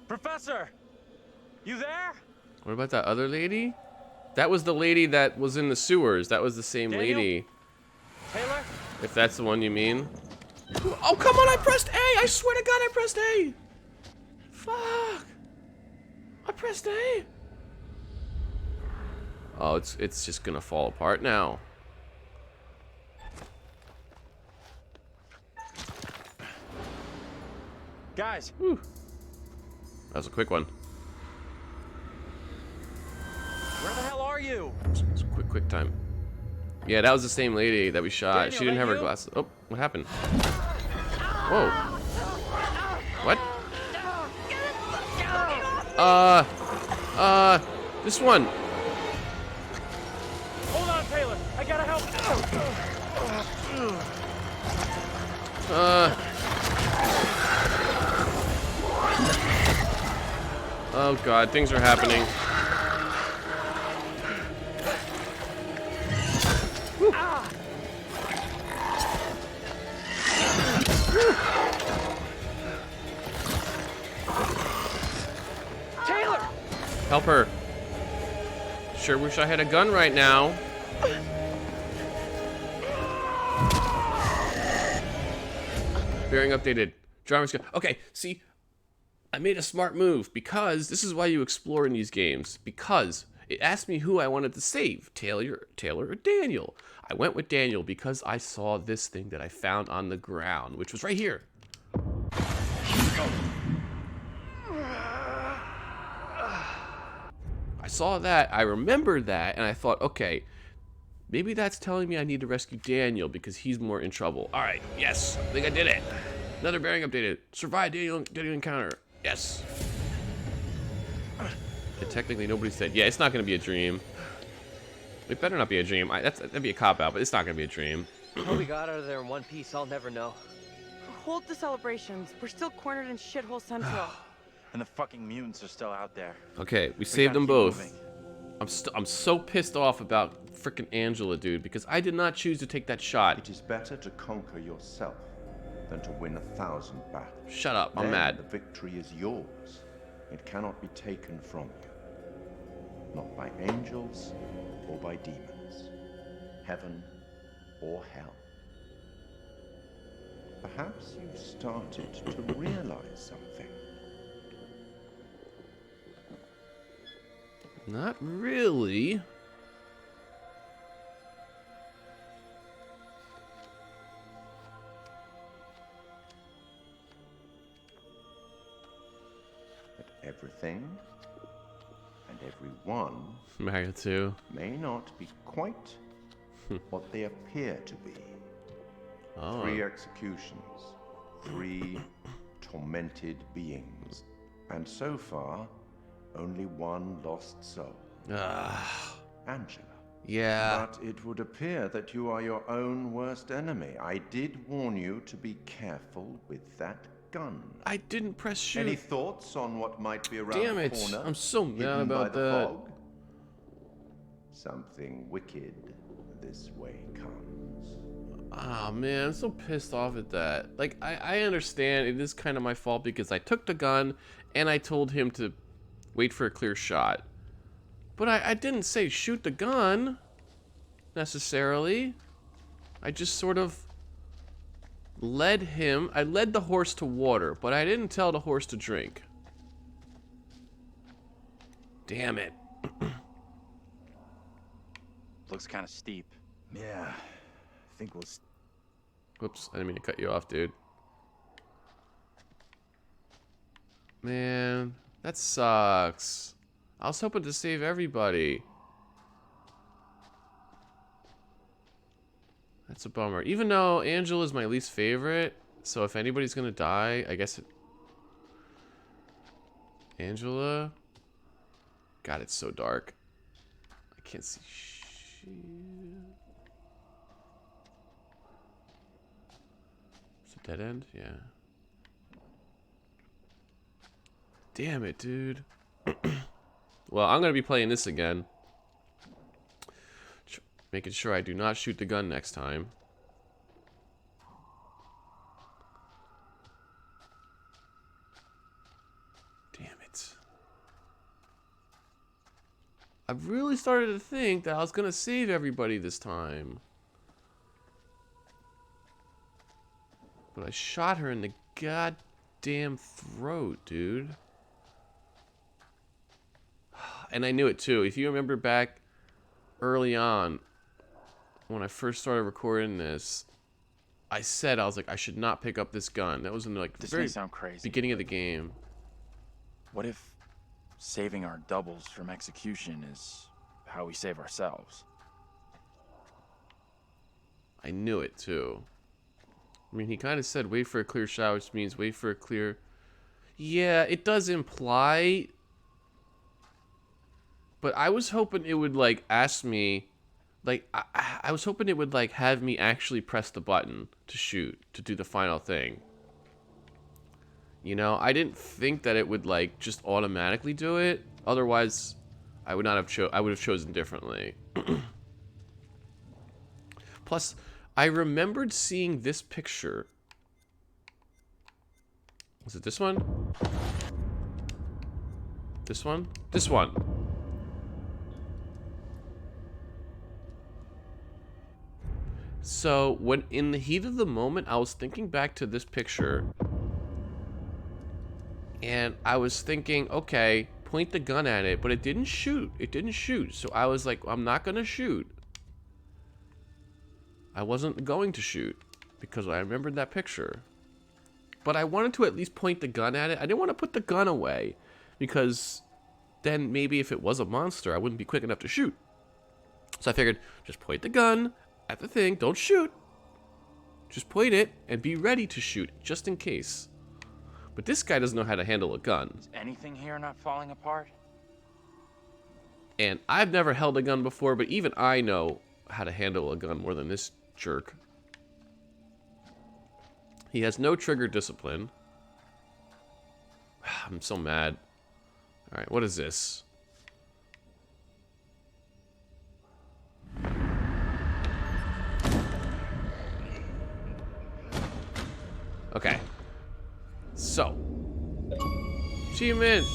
F: Professor! You there?
A: What about that other lady? That was the lady that was in the sewers. That was the same
F: Daniel?
A: lady.
F: Taylor?
A: If that's the one you mean. Oh, come on, I pressed A! I swear to God, I pressed A! Fuck! I pressed A! Oh, it's just gonna fall apart now.
F: Guys.
A: Whew. That was a quick one.
F: Where the hell are you?
A: It's a quick time. Yeah, that was the same lady that we shot.
F: Daniel,
A: She didn't
F: that
A: have her
F: you?
A: glasses. Oh, what happened? Whoa. What? This one.
F: Hold on, Taylor. I gotta help.
A: Oh God, things are happening.
J: Taylor!
A: Help her. Sure wish I had a gun right now. Bearing updated. Drama's gun. Okay, see, I made a smart move because this is why you explore in these games. Because it asked me who I wanted to save, Taylor or Daniel. I went with Daniel because I saw this thing that I found on the ground, which was right here. I saw that, I remembered that, and I thought, okay, maybe that's telling me I need to rescue Daniel because he's more in trouble. All right, yes, I think I did it. Another bearing updated. Survive Daniel encounter. Yes. And technically, nobody said, yeah, it's not going to be a dream. It better not be a dream. That'd be a cop-out, but it's not going to be a dream.
B: How we got out of there in one piece, I'll never know.
K: Hold the celebrations. We're still cornered in shithole central.
G: And the fucking mutants are still out there.
A: Okay, we saved
G: gotta
A: them
G: keep
A: both.
G: moving.
A: I'm so pissed off about frickin' Angela, dude, because I did not choose to take that shot.
L: It is better to conquer yourself than to win 1,000 battles.
A: Shut up, I'm
L: Then
A: mad.
L: The victory is yours. It cannot be taken from you. Not by angels or by demons. Heaven or hell. Perhaps you've started to realize something.
A: Not really.
L: That everything and everyone
A: Mario 2.
L: may not be quite what they appear to be.
A: Oh.
L: 3 executions, 3 tormented beings, and so far, only 1 lost soul. Angela.
A: Yeah.
L: But it would appear that you are your own worst enemy. I did warn you to be careful with that gun.
A: I didn't press shoot.
L: Any thoughts on what might be around
A: Damn
L: the
A: it.
L: corner?
A: I'm so mad
L: hidden by
A: about
L: the
A: that.
L: fog? Something wicked this way comes.
A: Ah, man, I'm so pissed off at that. Like, I understand it is kind of my fault because I took the gun and I told him to wait for a clear shot. But I didn't say shoot the gun, necessarily. I just sort of led the horse to water, but I didn't tell the horse to drink. Damn it.
G: Looks kind of steep.
E: Yeah, I think we'll...
A: Whoops, I didn't mean to cut you off, dude. Man, that sucks. I was hoping to save everybody. That's a bummer. Even though Angela's my least favorite, so if anybody's gonna die, I guess Angela. God, it's so dark. I can't see shit. Is it dead end? Yeah. Damn it, dude. Well, I'm gonna be playing this again. Making sure I do not shoot the gun next time. Damn it. I really started to think that I was gonna save everybody this time. But I shot her in the goddamn throat, dude. And I knew it too. If you remember back early on, when I first started recording this, I said, I was like, I should not pick up this gun. That was in like the
G: This
A: very
G: may sound crazy.
A: beginning of the game.
G: What if saving our doubles from execution is how we save ourselves?
A: I knew it too. I mean, he kind of said wait for a clear shot, which means wait for a clear... Yeah, it does imply... But I was hoping it would, like, ask me... Like, I was hoping it would, like, have me actually press the button to shoot, to do the final thing. You know, I didn't think that it would, like, just automatically do it. Otherwise, I would not have I would have chosen differently. Plus, I remembered seeing this picture. Was it this one? This one? This one. So, when in the heat of the moment, I was thinking back to this picture. And I was thinking, okay, point the gun at it, but it didn't shoot. It didn't shoot. So I was like, I'm not going to shoot. I wasn't going to shoot because I remembered that picture. But I wanted to at least point the gun at it. I didn't want to put the gun away because then maybe if it was a monster, I wouldn't be quick enough to shoot. So I figured, just point the gun at the thing. Don't shoot. Just point it and be ready to shoot just in case. But this guy doesn't know how to handle a gun.
G: Is anything here not falling apart?
A: And I've never held a gun before, but even I know how to handle a gun more than this jerk. He has no trigger discipline. I'm so mad. Alright, what is this? Okay. So. Achievement.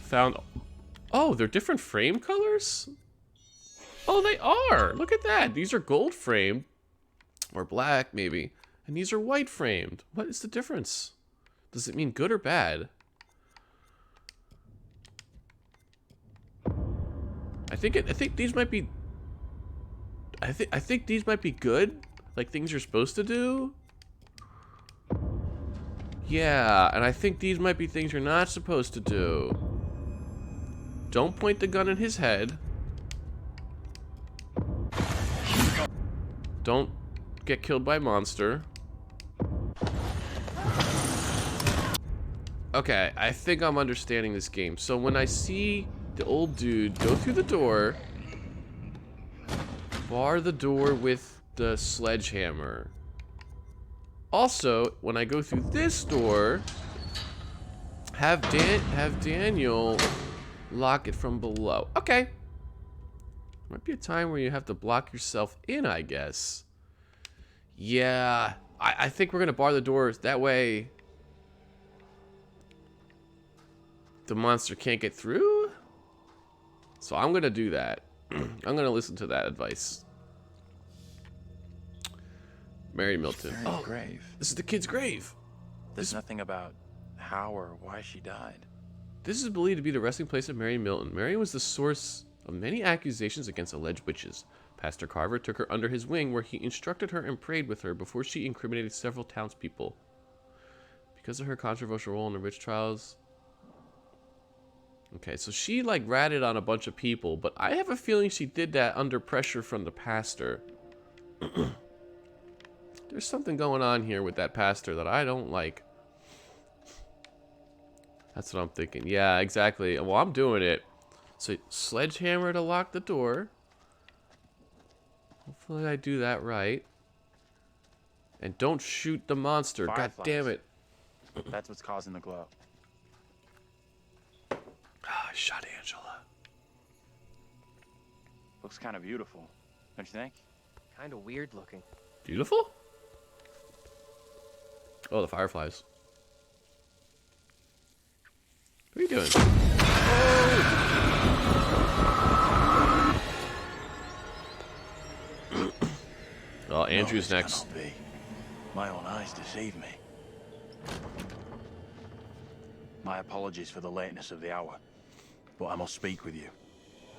A: Found... Oh, they're different frame colors? Oh, they are! Look at that! These are gold framed. Or black, maybe. And these are white framed. What is the difference? Does it mean good or bad? I think these might be... I think these might be good. Like things you're supposed to do. Yeah, and I think these might be things you're not supposed to do. Don't point the gun in his head. Don't get killed by a monster. Okay, I think I'm understanding this game. So when I see the old dude go through the door, bar the door with the sledgehammer. Also, when I go through this door, have Daniel lock it from below. Okay. Might be a time where you have to block yourself in, I guess. Yeah, I think we're gonna bar the doors. That way the monster can't get through. So I'm gonna do that. I'm gonna listen to that advice. Mary Milton.
G: Oh, grave.
A: This is the kid's grave.
G: There's nothing about how or why she died.
A: This is believed to be the resting place of Mary Milton. Mary was the source of many accusations against alleged witches. Pastor Carver took her under his wing, where he instructed her and prayed with her before she incriminated several townspeople. Because of her controversial role in the witch trials, Okay, so she like ratted on a bunch of people, but I have a feeling she did that under pressure from the pastor. There's something going on here with that pastor that I don't like. That's what I'm thinking. Yeah, exactly. Well, I'm doing it. So, sledgehammer to lock the door. Hopefully I do that right. And don't shoot the monster. God damn it.
F: That's what's causing the glow.
A: I shot Angela.
F: Looks kind of beautiful, don't you think?
B: Kind of weird looking.
A: Beautiful? Oh, the fireflies. What are you doing? Oh! Well, Andrew's next.
M: Cannot be. My own eyes deceive me. My apologies for the lateness of the hour, but I must speak with you.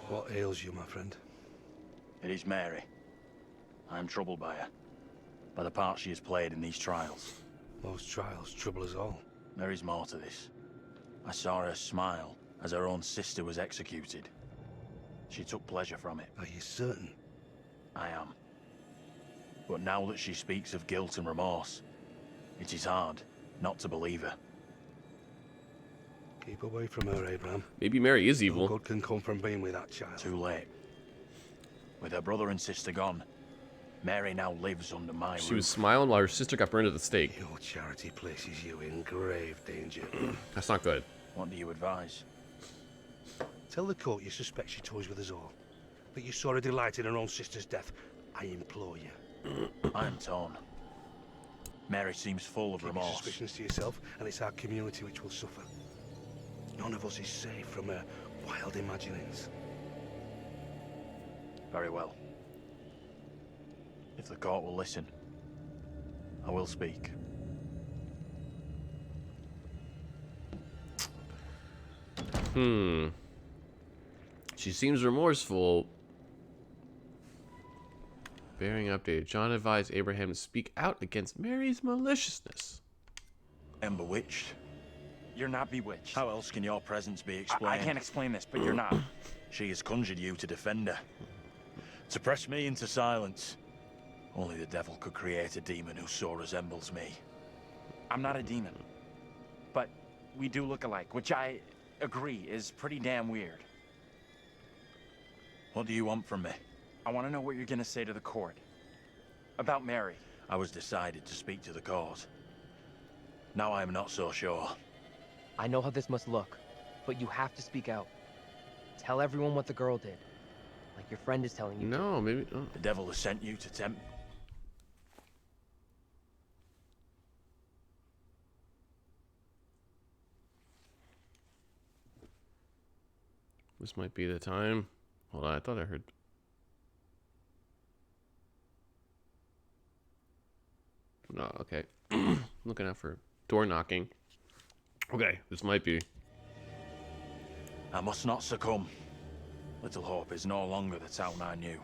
N: What ails you, my friend?
M: It is Mary. I am troubled by her, by the part she has played in these trials.
N: Most trials trouble us all.
M: There is more to this. I saw her smile as her own sister was executed. She took pleasure from it.
N: Are you certain?
M: I am. But now that she speaks of guilt and remorse, it is hard not to believe her.
N: Keep away from her, Abraham.
A: Maybe Mary is evil.
N: No good can come from being with that child.
M: Too late. With her brother and sister gone, Mary now lives under my roof.
A: She was smiling while her sister got burned at the stake.
N: Your charity places you in grave danger.
A: That's not good.
M: What do you advise?
N: Tell the court you suspect she toys with us all. That you saw her delight in her own sister's death. I implore you.
M: I am torn. Mary seems full of
N: Keep your
M: remorse.
N: suspicions to yourself, and it's our community which will suffer. None of us is safe from her wild imaginings.
M: Very well. If the court will listen, I will speak.
A: She seems remorseful. Bearing updated. John advised Abraham to speak out against Mary's maliciousness.
M: Am bewitched?
F: You're not bewitched.
M: How else can your presence be explained?
F: I can't explain this, but you're not.
M: She has conjured you to defend her. To press me into silence. Only the devil could create a demon who so resembles me.
F: I'm not a demon. But we do look alike, which I agree is pretty damn weird.
M: What do you want from me?
F: I want to know what you're gonna say to the court. About Mary.
M: I was decided to speak to the cause. Now I am not so sure.
B: I know how this must look, but you have to speak out. Tell everyone what the girl did. Like your friend is telling you.
A: No, maybe. Oh.
M: The devil has sent you to tempt.
A: This might be the time. Hold on, I thought I heard. No, okay. Looking out for door knocking. Okay, this might be.
M: I must not succumb. Little Hope is no longer the town I knew.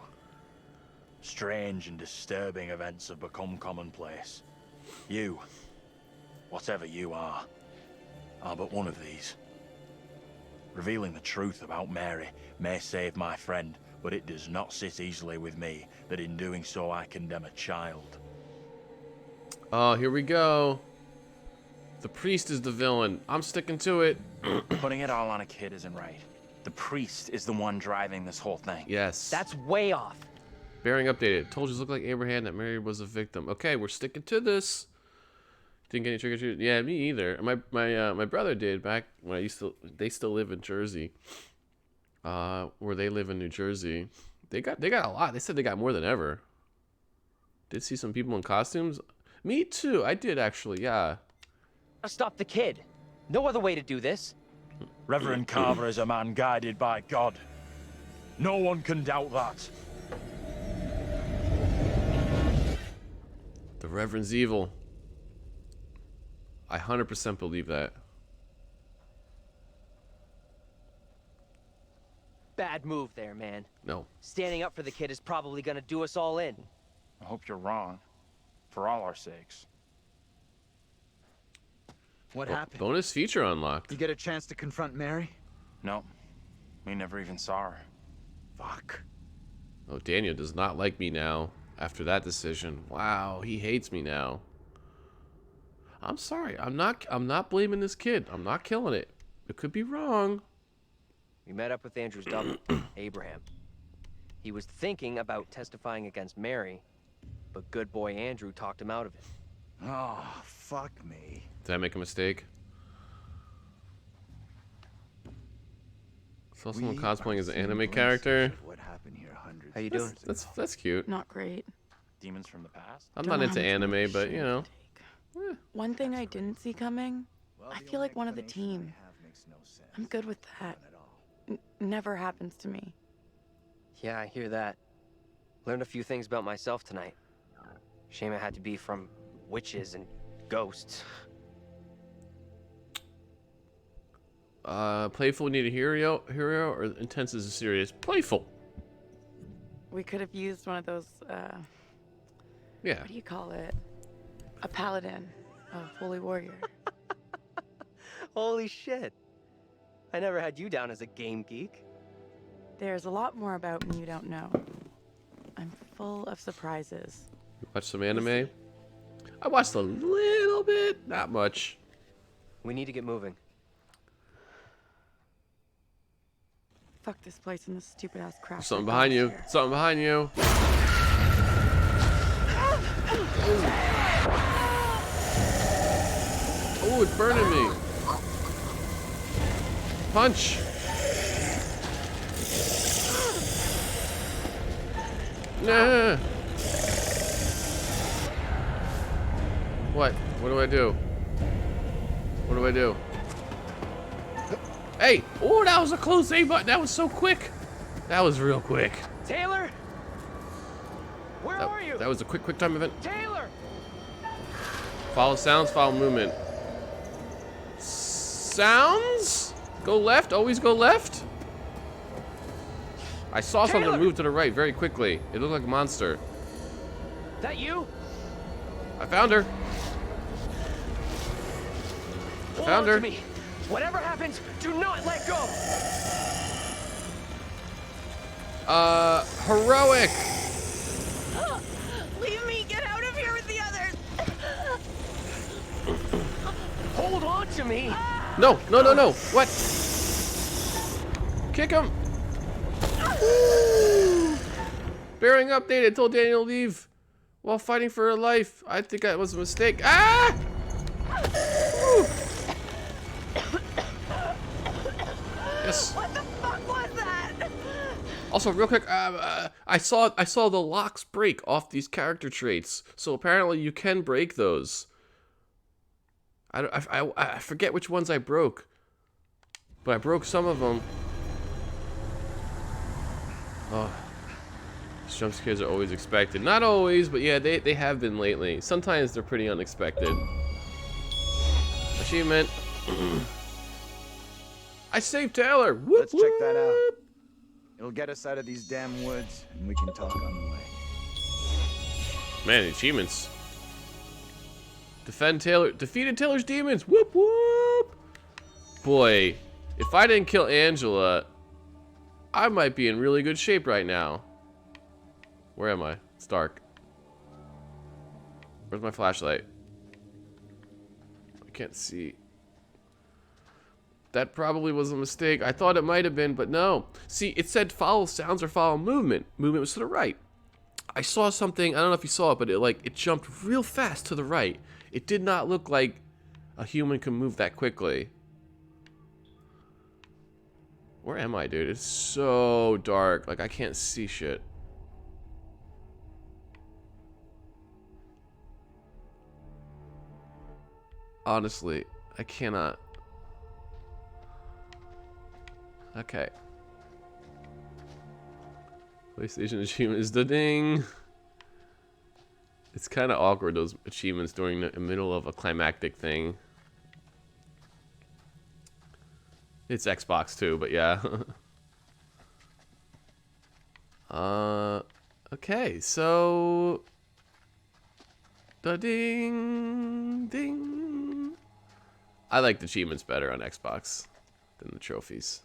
M: Strange and disturbing events have become commonplace. You, whatever you are but one of these. Revealing the truth about Mary may save my friend, but it does not sit easily with me that in doing so I condemn a child.
A: Oh, here we go. The priest is the villain. I'm sticking to it.
F: Putting it all on a kid isn't right. The priest is the one driving this whole thing.
A: Yes.
B: That's way off.
A: Bearing updated. Told you it looked like Abraham that Mary was a victim. Okay, we're sticking to this. Didn't get any trick or treat. Yeah, me either. My brother did back when I used to. They still live in Jersey. Where they live in New Jersey. They got a lot. They said they got more than ever. Did see some people in costumes. Me too. I did actually. Yeah.
B: Stop the kid. No other way to do this.
M: Reverend Carver is a man guided by God. No one can doubt that.
A: The Reverend's evil. I 100% believe that.
B: Bad move there, man.
A: No.
B: Standing up for the kid is probably gonna do us all in.
F: I hope you're wrong. For all our sakes.
E: What happened?
A: Bonus feature unlocked.
E: You get a chance to confront Mary?
F: No, we never even saw her.
E: Fuck.
A: Oh, Daniel does not like me now after that decision. Wow, he hates me now. I'm sorry. I'm not blaming this kid. I'm not killing it. It could be wrong.
B: We met up with Andrew's double, Abraham. He was thinking about testifying against Mary, but good boy Andrew talked him out of it.
E: Oh, fuck me.
A: Did I make a mistake? Saw someone cosplaying as an anime character.
E: What happened here hundreds
B: How you doing?
A: That's cute.
K: Not great.
F: Demons from the past?
A: I'm
K: Don't
A: not
K: know how
A: into
K: much more
A: anime, but you know.
K: One thing I didn't see coming, I feel like one of the team. I'm good with that. Never happens to me.
B: Yeah, I hear that. Learned a few things about myself tonight. Shame it had to be from witches and ghosts.
A: Playful need a hero, or intense is serious? Playful.
K: We could have used one of those,
A: Yeah.
K: what do you call it? A paladin, a holy warrior.
B: Holy shit. I never had you down as a game geek.
K: There's a lot more about me you don't know. I'm full of surprises.
A: Watch some anime. I watched a little bit, not much.
B: We need to get moving.
K: Fuck this place and this stupid ass crap.
A: Something behind you. Something behind you. Oh, it's burning me. Punch. Nah. What? What do I do? What do I do? Hey! Oh, that was a close A button. That was so quick. That was real quick.
B: Taylor! Where are you?
A: That was a quick time event.
B: Taylor!
A: Follow sounds, follow movement. Sounds? Go left, always go left. I saw something move to the right very quickly. It looked like a monster.
B: That you?
A: I found her. I found her.
B: To me. Whatever happens, do not let go.
A: Heroic.
C: Leave me! Get out of here with the others!
B: Hold on to me!
A: No. What? Kick him. Bearing update. I told Daniel to leave while fighting for her life. I think that was a mistake. Ah! Woo. Yes.
C: What the fuck was that?
A: Also, real quick, I saw the locks break off these character traits, so apparently you can break those. I forget which ones I broke, but I broke some of them. Oh, these jump scares are always expected. Not always, but yeah, they have been lately. Sometimes they're pretty unexpected. Achievement. I saved Taylor. Whoop,
E: Let's check that out. It'll get us out of these damn woods, and we can talk on the way.
A: Man, achievements. Defeated Taylor's demons. Whoop whoop. Boy, if I didn't kill Angela, I might be in really good shape right now. Where am I? It's dark. Where's my flashlight? I can't see. That probably was a mistake. I thought it might have been, but no. See, it said follow sounds or follow movement. Movement was to the right. I saw something, I don't know if you saw it, but it jumped real fast to the right. It did not look like a human can move that quickly. Where am I, dude? It's so dark. Like, I can't see shit. Honestly, I cannot. Okay. PlayStation achievement is the ding. It's kind of awkward, those achievements during the middle of a climactic thing. It's Xbox too, but yeah. Okay, so the ding ding. I like the achievements better on Xbox than the trophies.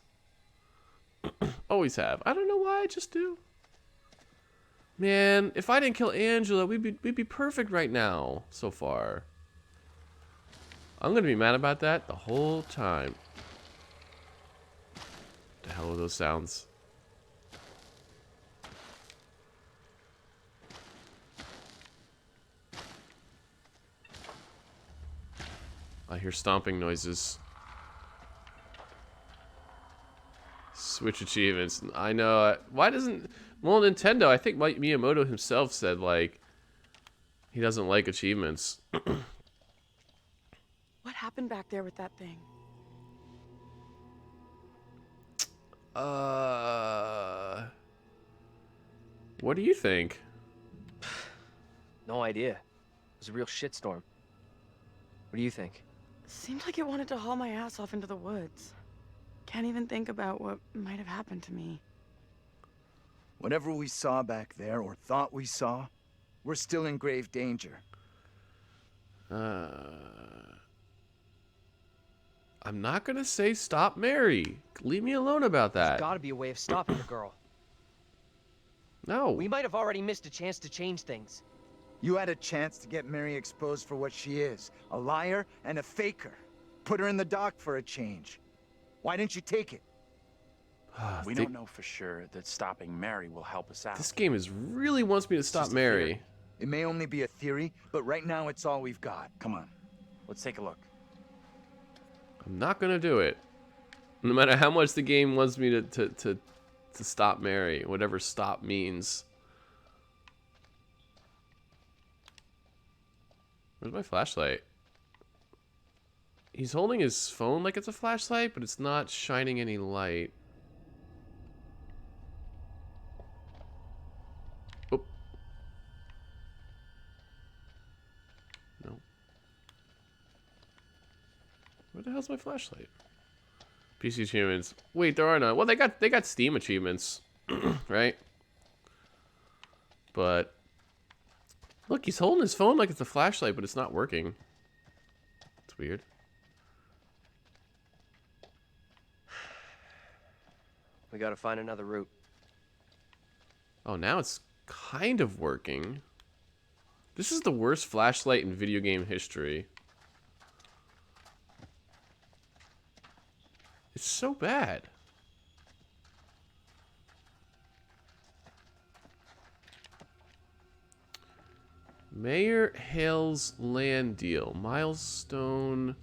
A: Always have. I don't know why, I just do. Man, if I didn't kill Angela, we'd be perfect right now so far. I'm gonna be mad about that the whole time. What the hell are those sounds? I hear stomping noises. Switch achievements. I know. Why doesn't... Well, Nintendo, I think Miyamoto himself said, like, he doesn't like achievements.
K: What happened back there with that thing?
A: What do you think?
B: No idea. It was a real shitstorm. What do you think?
K: Seemed like it wanted to haul my ass off into the woods. Can't even think about what might have happened to me.
E: Whatever we saw back there, or thought we saw, we're still in grave danger.
A: I'm not gonna say stop Mary. Leave me alone about that.
B: There's gotta be a way of stopping the girl.
A: No.
B: We might have already missed a chance to change things.
E: You had a chance to get Mary exposed for what she is. A liar and a faker. Put her in the dock for a change. Why didn't you take it?
F: We don't know for sure that stopping Mary will help us out.
A: This game really wants me to stop Mary.
E: It may only be a theory, but right now it's all we've got.
F: Come on, let's take a look.
A: I'm not gonna do it. No matter how much the game wants me to stop Mary, whatever stop means. Where's my flashlight? He's holding his phone like it's a flashlight, but it's not shining any light. Oh. No. Where the hell's my flashlight? PC achievements. Wait, there are none. Well, they got Steam achievements, right? But look, he's holding his phone like it's a flashlight, but it's not working. It's weird.
B: We gotta find another route.
A: Oh, now it's kind of working. This is the worst flashlight in video game history. It's so bad. Mayor Hale's land deal. Milestone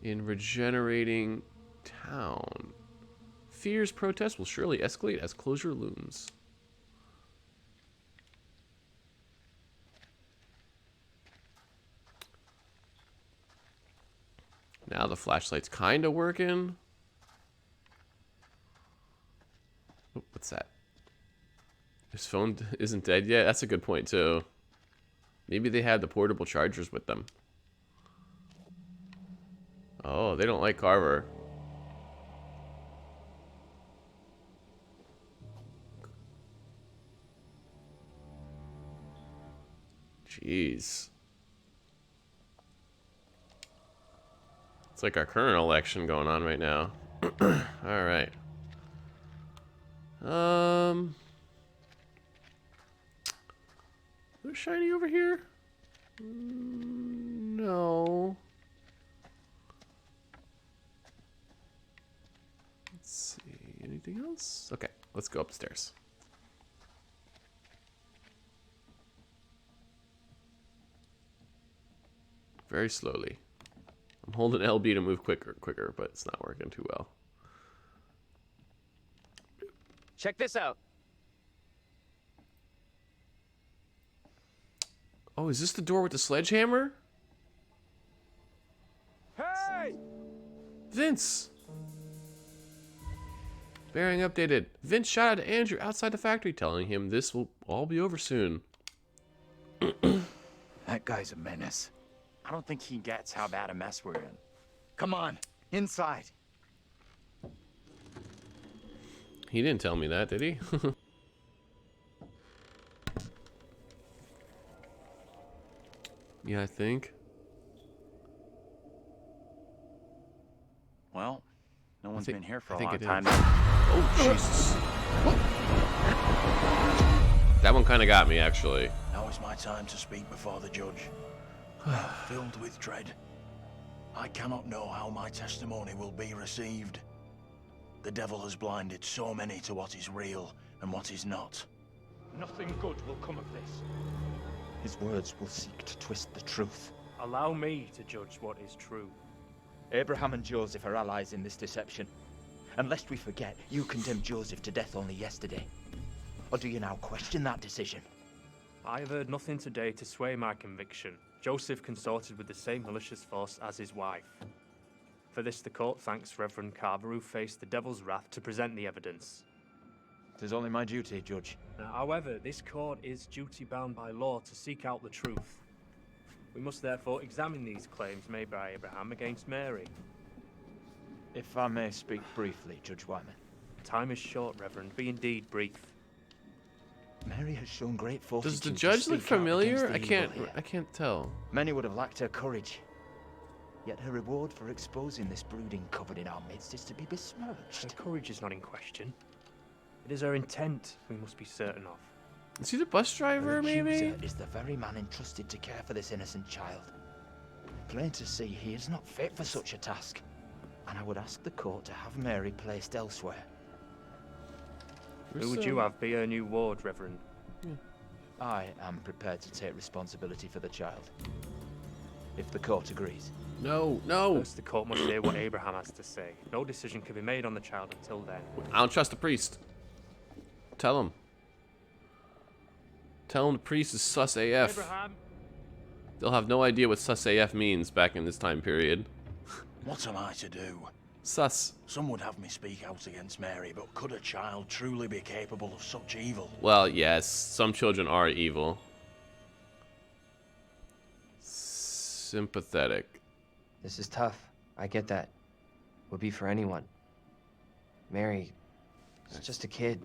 A: in regenerating town. Fears protests will surely escalate as closure looms. Now the flashlight's kind of working. Oh, what's that? His phone isn't dead yet? That's a good point, too. Maybe they had the portable chargers with them. Oh, they don't like Carver. Jeez. It's like our current election going on right now. All right. There's shiny over here? No. Let's see. Anything else? Okay, let's go upstairs. Very slowly. I'm holding LB to move quicker, but it's not working too well.
B: Check this out.
A: Oh, is this the door with the sledgehammer?
D: Hey!
A: Vince! Bearing updated. Vince shot out at Andrew outside the factory, telling him this will all be over soon.
E: That guy's a menace.
F: I don't think he gets how bad a mess we're in.
E: Come on, inside.
A: He didn't tell me that, did he? Yeah, I think.
F: Well, no one's been here for
A: I
F: a
A: think
F: long
A: it is.
F: time.
A: Oh, Jesus. That one kind of got me, actually.
M: Now is my time to speak before the judge. I am filled with dread. I cannot know how my testimony will be received. The devil has blinded so many to what is real and what is not.
D: Nothing good will come of this.
G: His words will seek to twist the truth.
O: Allow me to judge what is true.
G: Abraham and Joseph are allies in this deception. And lest we forget, you condemned Joseph to death only yesterday. Or do you now question that decision?
O: I have heard nothing today to sway my conviction. Joseph consorted with the same malicious force as his wife. For this, the court thanks Reverend Carver, who faced the devil's wrath to present the evidence.
G: It is only my duty, Judge.
O: Now, however, this court is duty-bound by law to seek out the truth. We must therefore examine these claims made by Abraham against Mary.
G: If I may speak briefly, Judge Wyman.
O: Time is short, Reverend. Be indeed brief.
G: Mary has shown great fortitude.
A: Does the
G: to
A: judge look
G: speak out
A: familiar?
G: against the evil here.
A: I can't tell.
G: Many would have lacked her courage. Yet her reward for exposing this brooding coven in our midst is to be besmirched.
O: Her courage is not in question. It is her intent we must be certain of.
A: Is he the bus driver, maybe?
G: The accuser is the very man entrusted to care for this innocent child. Plain to see, he is not fit for such a task. And I would ask the court to have Mary placed elsewhere.
O: Who would you have be her new ward, Reverend?
G: I am prepared to take responsibility for the child. If the court agrees.
A: No, no.
O: First, the court must hear what Abraham has to say. No decision can be made on the child until then.
A: I don't trust the priest. Tell him. Tell him the priest is sus AF.
O: Abraham.
A: They'll have no idea what sus AF means back in this time period.
M: What am I to do?
A: Sus.
M: Some would have me speak out against Mary, but could a child truly be capable of such evil?
A: Well, yes, some children are evil. Sympathetic.
B: This is tough. I get that. Would be for anyone. Mary is just a kid.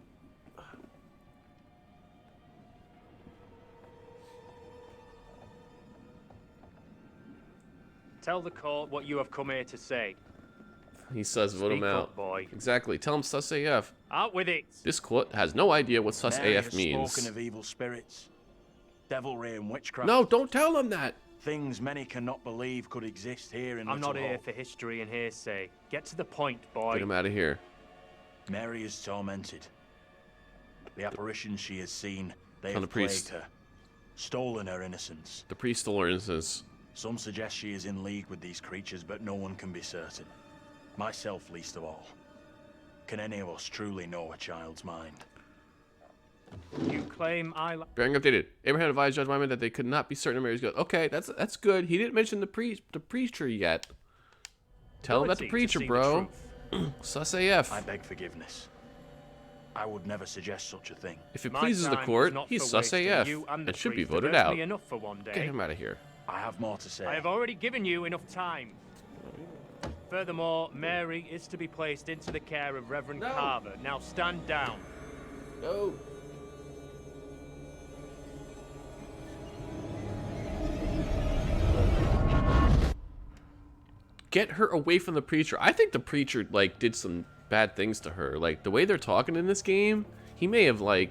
O: Tell the court what you have come here to say.
A: He says vote him
O: Speak
A: out.
O: up, boy.
A: Exactly. Tell him sus AF.
O: Out with it.
A: This court has no idea what sus
M: Mary
A: AF
M: has
A: means.
M: spoken of evil spirits, devilry and witchcraft.
A: No, don't tell him that.
M: Things many cannot believe could exist here in
O: I'm not
M: Little
O: here
M: Hope.
O: for history and hearsay. Get to the point, boy.
A: Get him out of here.
M: Mary is tormented. The apparitions she has seen, they
A: On
M: have
A: the priest.
M: plagued her, stolen her innocence.
A: The priest stole her innocence.
M: Some suggest she is in league with these creatures, but no one can be certain. Myself least of all. Can any of us truly know a child's mind?
O: You claim I...
A: Bearing updated. Abraham advised Judge Wyman that they could not be certain of Mary's guilt. Okay, that's good. He didn't mention the preacher yet. Tell him about the preacher, bro. Sus AF.
M: I beg forgiveness. I would never suggest such a thing.
A: If it
O: My
A: pleases the
O: time
A: court,
O: is not
A: he's
O: for
A: sus
O: wasting.
A: AF
O: You and the
A: and should be
O: priest have
A: voted
O: earned
A: out.
O: me enough for one day.
A: Get him out of here.
M: I have more to say.
O: I have already given you enough time. Furthermore, Mary is to be placed into the care of Reverend Carver. Now stand down.
A: No. Get her away from the preacher. I think the preacher like did some bad things to her. Like the way they're talking in this game, he may have like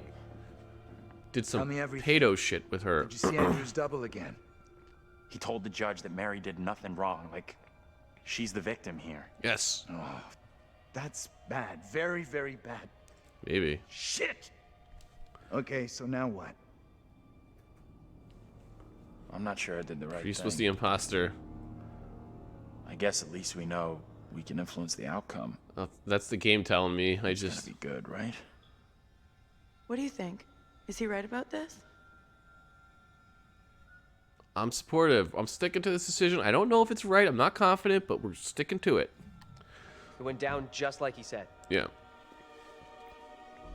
A: did some pedo shit with her.
E: Did you see Andrew's double again?
F: He told the judge that Mary did nothing wrong, like she's the victim here.
A: Yes.
E: Oh, that's bad. Very, very bad.
A: Maybe.
E: Shit! Okay, so now what?
F: I'm not sure I did the right
A: Priest
F: thing.
A: was the imposter.
F: I guess at least we know we can influence the outcome.
A: That's the game telling me. I
F: It's
A: just
F: gotta be good, right?
K: What do you think? Is he right about this?
A: I'm supportive. I'm sticking to this decision. I don't know if it's right. I'm not confident, but we're sticking to it.
B: It went down just like he said.
A: Yeah.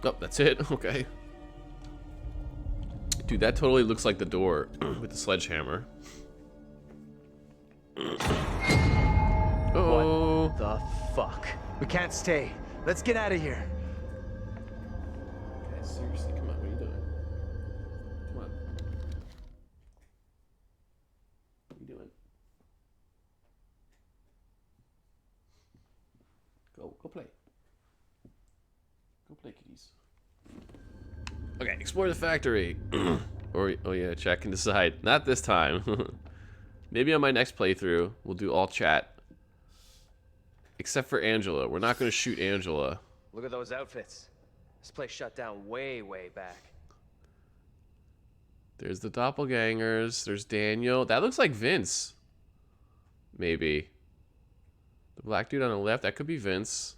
A: Oh, that's it? Okay. Dude, that totally looks like the door with the sledgehammer. Oh.
B: What the fuck?
E: We can't stay. Let's get out of here.
A: Okay, seriously, come on. What are you doing? Come on. What are you doing? Go, Go play. Go play, kitties. Okay, explore the factory. Or, oh yeah, check and decide. Not this time. Maybe on my next playthrough, we'll do all chat. Except for Angela. We're not going to shoot Angela.
B: Look at those outfits. This place shut down way, way back.
A: There's the doppelgangers. There's Daniel. That looks like Vince. Maybe. The black dude on the left, that could be Vince.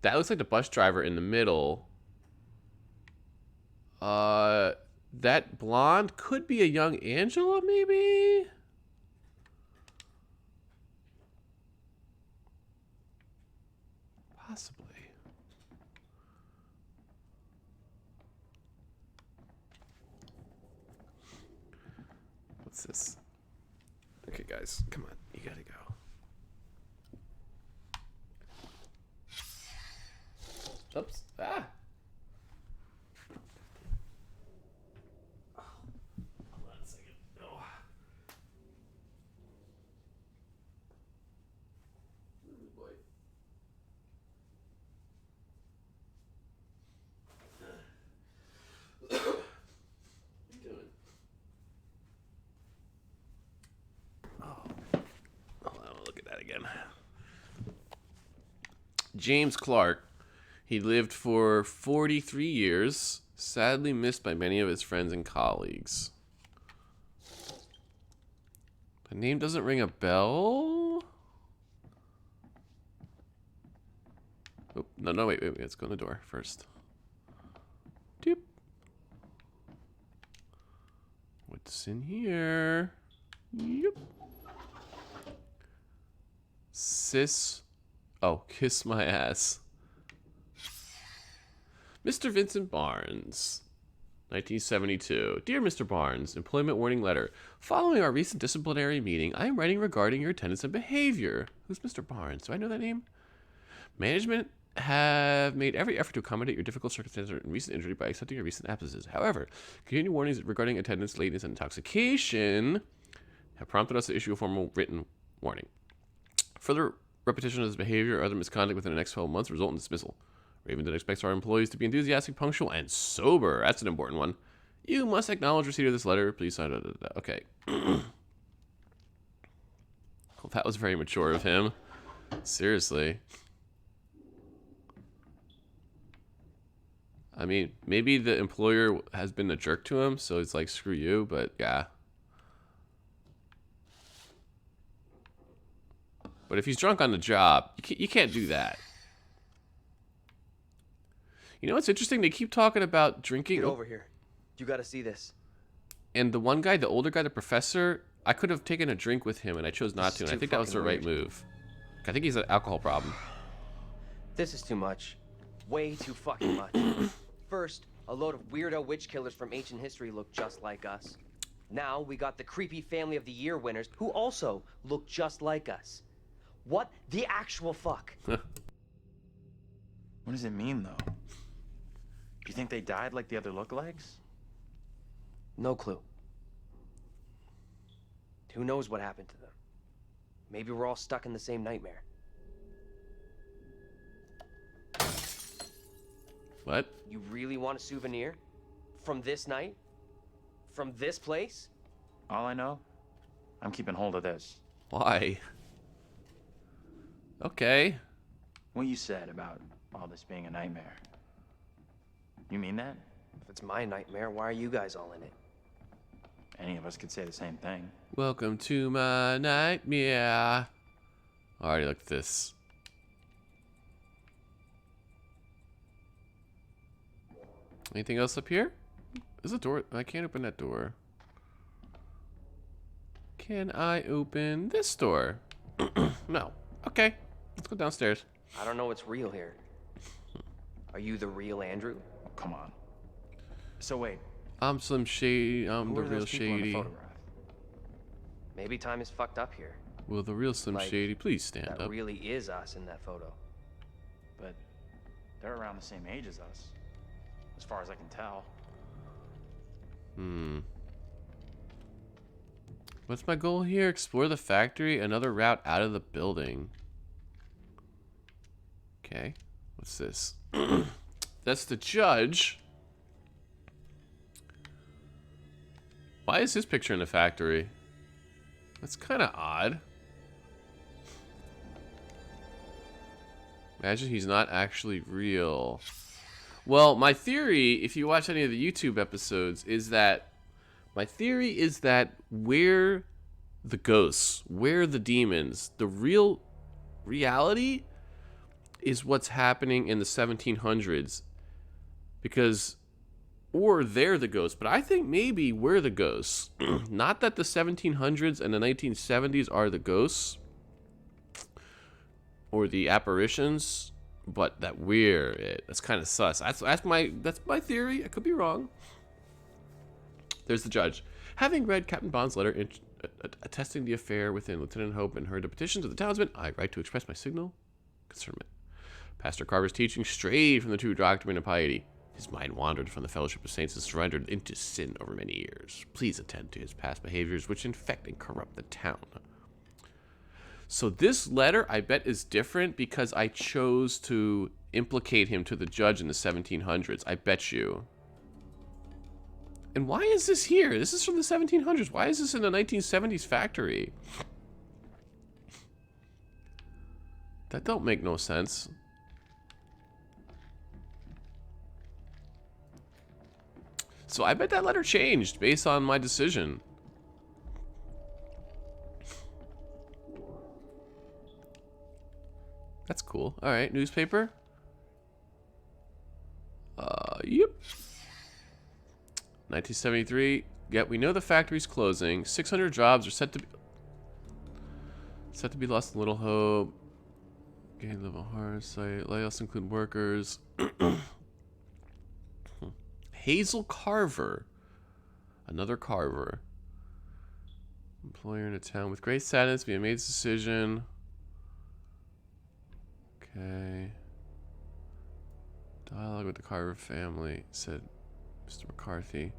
A: That looks like the bus driver in the middle. That blonde could be a young Angela, maybe? Possibly. What's this? Okay, guys, come on. You gotta go. Oops. Ah! Hold on a second. Oh. Ooh, boy. What are you doing? Oh. Hold on, I'll look at that again. James Clark. He lived for 43 years, sadly missed by many of his friends and colleagues. The name doesn't ring a bell? Oh, no, wait, let's go in the door first. Doop. What's in here? Yep. Kiss my ass. Mr. Vincent Barnes, 1972. Dear Mr. Barnes, employment warning letter. Following our recent disciplinary meeting, I am writing regarding your attendance and behavior. Who's Mr. Barnes? Do I know that name? Management have made every effort to accommodate your difficult circumstances and recent injury by accepting your recent absences. However, continued warnings regarding attendance, lateness, and intoxication have prompted us to issue a formal written warning. Further repetition of this behavior or other misconduct within the next 12 months result in dismissal. Raventon expects our employees to be enthusiastic, punctual, and sober. That's an important one. You must acknowledge receipt of this letter. Please sign it. Okay. Well, that was very mature of him. Seriously. I mean, maybe the employer has been a jerk to him, so it's like, screw you, but yeah. But if he's drunk on the job, you can't do that. You know what's interesting? They keep talking about drinking.
B: Get over here. You gotta see this.
A: And the one guy, the older guy, the professor, I could have taken a drink with him, and I chose not to. And I think that was the right move. I think he's an alcohol problem.
B: This is too much. Way too fucking much. First, a load of weirdo witch killers from ancient history look just like us. Now we got the creepy Family of the Year winners who also look just like us. What the actual fuck?
F: What does it mean, though? Do you think they died like the other lookalikes?
B: No clue. Who knows what happened to them? Maybe we're all stuck in the same nightmare.
A: What?
B: You really want a souvenir? From this night? From this place?
F: All I know, I'm keeping hold of this.
A: Why? Okay.
F: What you said about all this being a nightmare. You mean that?
B: If it's my nightmare, why are you guys all in it?
F: Any of us could say the same thing.
A: Welcome to my nightmare. I already looked at this. Anything else up here? There's a door. I can't open that door. Can I open this door? No. Okay. Let's go downstairs.
B: I don't know what's real here. Are you the real Andrew?
F: Oh, come on. So wait.
A: I'm Slim Shady. I'm the real Shady.
B: Maybe time is fucked up here.
A: Will the real Slim Shady please stand
B: that
A: up?
B: That really is us in that photo.
F: But they're around the same age as us, as far as I can tell.
A: What's my goal here? Explore the factory. Another route out of the building. Okay. What's this? That's the judge. Why is his picture in the factory? That's kind of odd. Imagine he's not actually real. Well, my theory, if you watch any of the YouTube episodes, is that we're the ghosts, we're the demons. The real reality is what's happening in the 1700s. Because, or they're the ghosts, but I think maybe we're the ghosts. Not that the 1700s and the 1970s are the ghosts or the apparitions, but that we're it. That's kind of sus. That's my theory. I could be wrong. There's the judge. Having read Captain Bond's letter attesting the affair within Lieutenant Hope and heard the petitions of the townsmen, I write to express my signal concernment. Pastor Carver's teaching strayed from the true doctrine of piety. His mind wandered from the fellowship of saints and surrendered into sin over many years. Please attend to his past behaviors, which infect and corrupt the town. So this letter, I bet, is different because I chose to implicate him to the judge in the 1700s. I bet you. And why is this here? This is from the 1700s. Why is this in the 1970s factory? That don't make no sense. So I bet that letter changed based on my decision. That's cool. All right, newspaper. Yep. 1973. Yep, we know the factory's closing. 600 jobs are set to be lost in Little Hope. Gain level hard site. Layoffs include workers. Hazel Carver. Another Carver. Employer in a town. With great sadness, we have made this decision. Okay. Dialogue with the Carver family, said Mr. McCarthy.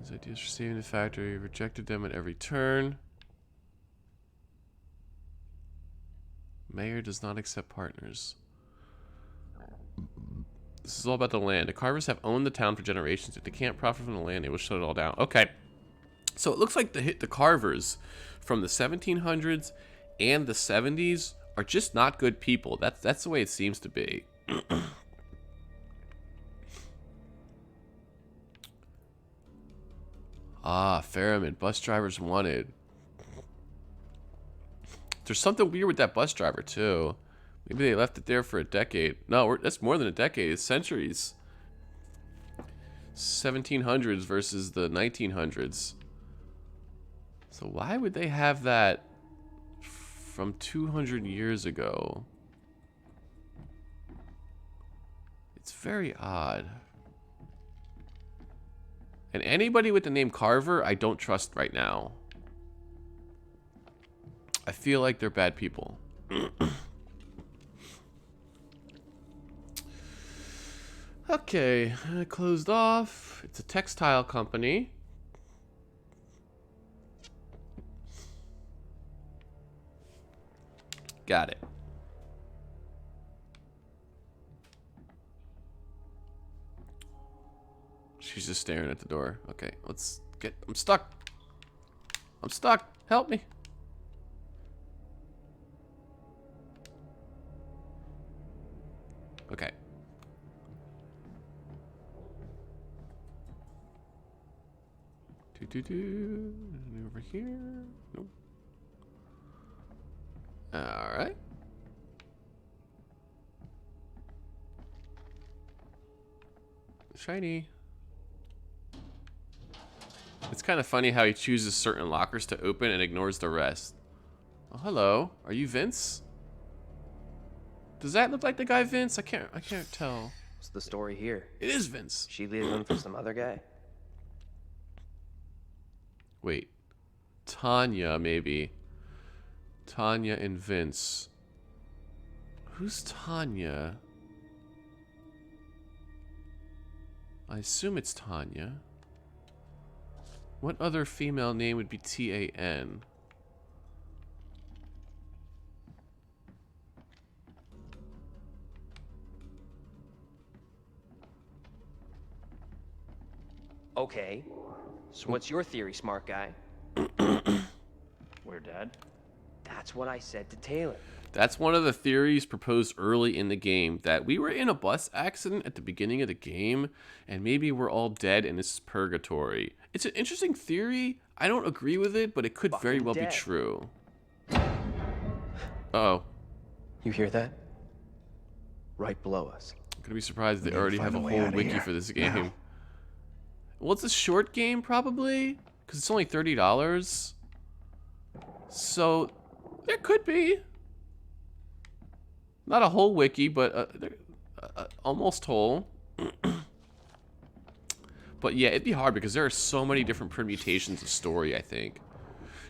A: His ideas for saving the factory, rejected them at every turn. Mayor does not accept partners. This is all about the land. The Carvers have owned the town for generations. If they can't profit from the land, they will shut it all down. Okay. So it looks like the Carvers from the 1700s and the 70s are just not good people. That's the way it seems to be. Ferryman. Bus drivers wanted. There's something weird with that bus driver, too. Maybe they left it there for a decade. No, that's more than a decade. It's centuries. 1700s versus the 1900s. So why would they have that from 200 years ago? It's very odd. And anybody with the name Carver, I don't trust right now. I feel like they're bad people. Okay, closed off. It's a textile company. Got it. She's just staring at the door. Okay, let's get... I'm stuck. I'm stuck. Help me. Okay. Over here. Nope. All right. Shiny. It's kind of funny how he chooses certain lockers to open and ignores the rest. Oh, hello. Are you Vince? Does that look like the guy Vince? I can't tell.
B: What's the story here?
A: It is Vince.
B: She leaves him for some other guy.
A: Wait. Tanya, maybe. Tanya and Vince. Who's Tanya? I assume it's Tanya. What other female name would be T-A-N?
B: Okay. So what's your theory, smart guy?
F: We're dead?
B: That's what I said to Taylor.
A: That's one of the theories proposed early in the game, that we were in a bus accident at the beginning of the game, and maybe we're all dead and this is purgatory. It's an interesting theory. I don't agree with it, but it could very well be true. Uh-oh.
B: You hear that? Right below us.
A: I'm gonna be surprised if they already have a whole wiki for this game. Well, it's a short game, probably, because it's only $30. So, there could be. Not a whole wiki, but almost whole. But yeah, it'd be hard because there are so many different permutations of story, I think.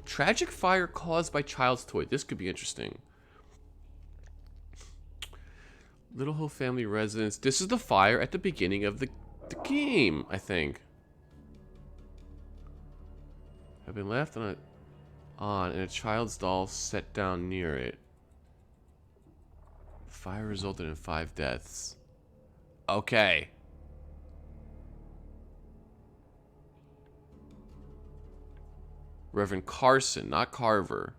A: Tragic fire caused by child's toy. This could be interesting. Little Hill family residence. This is the fire at the beginning of the game, I think. Have been left on and a child's doll set down near it. Fire resulted in 5 deaths. Okay. Reverend Carson, not Carver.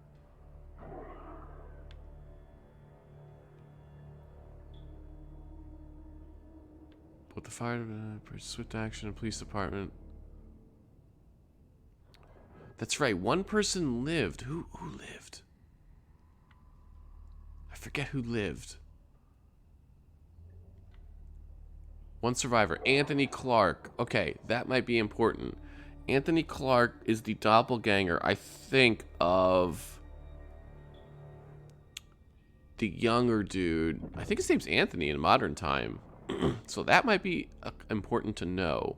A: Put the fire swift action, police department. That's right, one person lived. Who lived? I forget who lived. One survivor, Anthony Clark. Okay, that might be important. Anthony Clark is the doppelganger, I think, of the younger dude. I think his name's Anthony in modern time. So that might be important to know.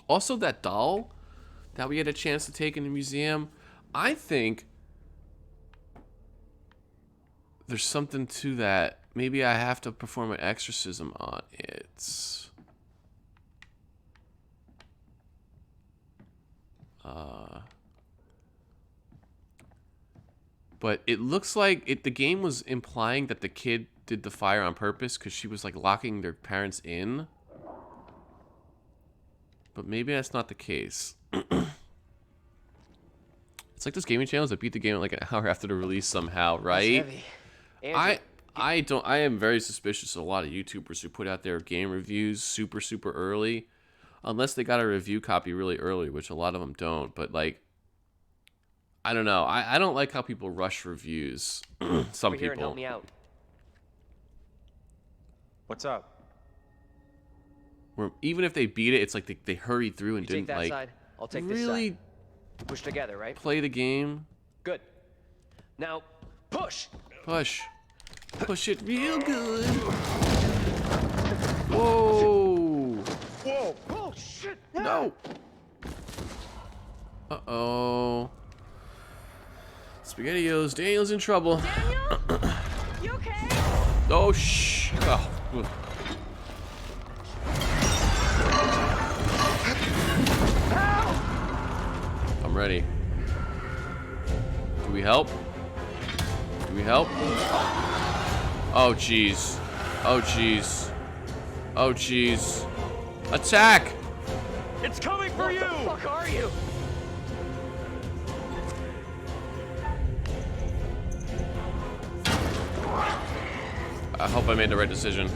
A: Also, that doll that we had a chance to take in the museum, I think there's something to that. Maybe I have to perform an exorcism on it. But it looks like the game was implying that the kid did the fire on purpose because she was like locking their parents in. But maybe that's not the case. It's like those gaming channels that beat the game like an hour after the release somehow, right? I am very suspicious of a lot of YouTubers who put out their game reviews super early, unless they got a review copy really early, which a lot of them don't. But like, I don't know. I don't like how people rush reviews. Some
B: Over here and
A: people.
B: help me out.
F: What's up?
A: Where even if they beat it, it's like they hurried through and
B: You take
A: didn't
B: that
A: like
B: side, I'll take this
A: really
B: side. Push together, right?
A: play the game.
B: Good. Now, push.
A: Push it real good. Whoa!
B: Whoa! Oh shit!
A: No. Uh-oh. SpaghettiOs, Daniel's in trouble.
C: Daniel? You okay?
A: Oh, shh. Oh. I'm ready. Do we help? Do we help? Oh, jeez. Oh, jeez. Oh, jeez. Attack!
F: It's coming for you!
B: What the fuck are you?
A: I hope I made the right decision.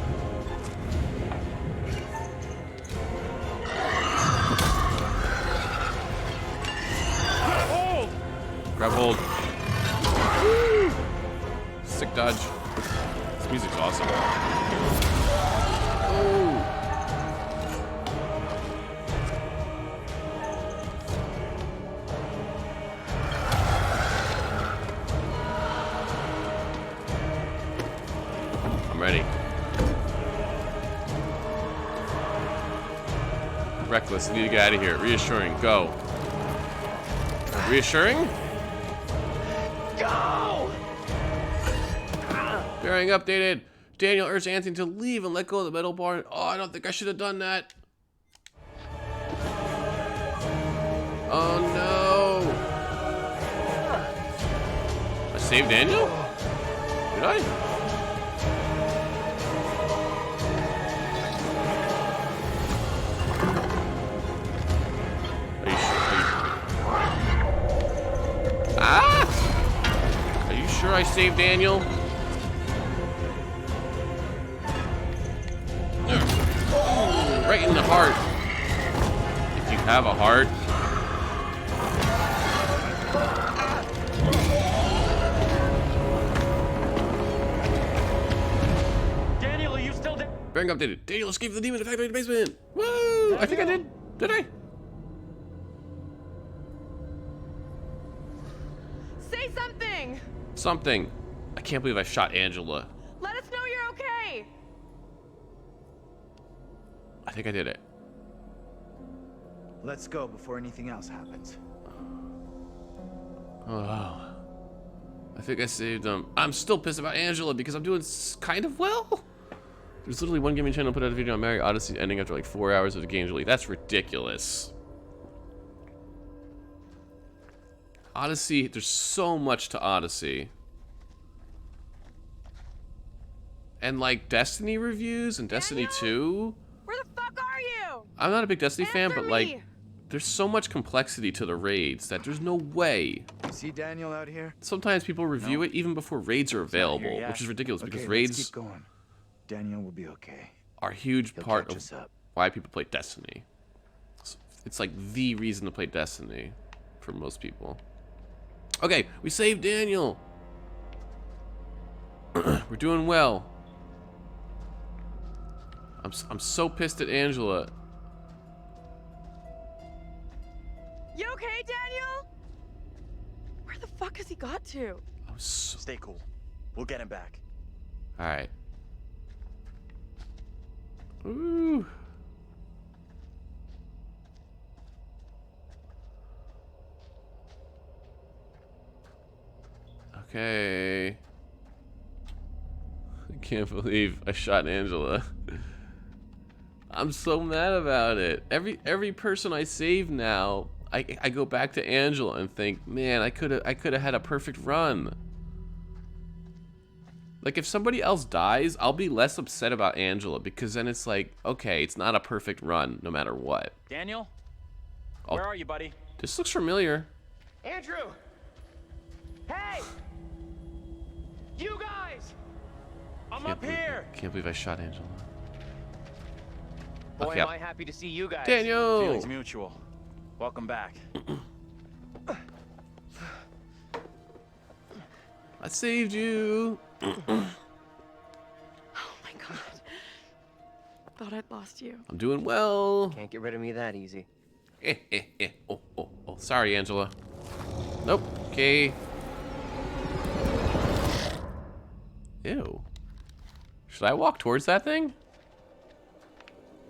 F: Hold!
A: Grab hold. Woo! Sick dodge. This music's awesome. Oh! I'm ready. Reckless, I need to get out of here. Reassuring, go. Reassuring?
B: Go!
A: Bearing updated. Daniel urged Anthony to leave and let go of the metal bar. Oh, I don't think I should have done that. Oh no. I saved Daniel? Did I? I save Daniel? Right in the heart. If you have a heart.
F: Daniel, are you still there?
A: Bearing updated. Daniel escaped the demon effect in the basement. Woo! I think I did. Did I?
K: Say something!
A: Something. I can't believe I shot Angela.
K: Let us know you're okay!
A: I think I did it.
E: Let's go before anything else happens.
A: Oh. I think I saved him. I'm still pissed about Angela because I'm doing kind of well. There's literally one gaming channel put out a video on Mary Odyssey ending after like 4 hours of the game delete. That's ridiculous. Odyssey, there's so much to Odyssey. And like Destiny reviews and Destiny 2.
K: Where the fuck are you?
A: I'm not a big Destiny fan,
K: Answer
A: but like
K: me.
A: there's so much complexity to the raids that there's no way.
E: See Daniel out here?
A: Sometimes people review it even before raids are available, which is ridiculous because
E: Okay,
A: raids
E: let's keep going. Daniel will be okay.
A: are a huge
E: He'll
A: part
E: catch
A: of
E: us up.
A: why people play Destiny. It's like the reason to play Destiny for most people. Okay, we saved Daniel. We're doing well. I'm so pissed at Angela.
K: You okay, Daniel? Where the fuck has he got to?
F: Stay cool. We'll get him back.
A: All right. Ooh. Okay. I can't believe I shot Angela. I'm so mad about it. Every person I save now, I go back to Angela and think, man, I could have had a perfect run. Like if somebody else dies, I'll be less upset about Angela because then it's like, okay, it's not a perfect run no matter what.
F: Daniel? Where are you, buddy?
A: This looks familiar.
J: Andrew! Hey! You guys!
F: I'm up here!
A: Can't believe I shot Angela.
J: Boy,
A: Okay,
J: am I happy to see you guys.
A: Daniel!
F: Feelings mutual. Welcome back.
A: I saved you.
K: Oh my god. Thought I'd lost you.
A: I'm doing well.
B: Can't get rid of me that easy.
A: Oh. Sorry, Angela. Nope. Okay. Ew. Should I walk towards that thing?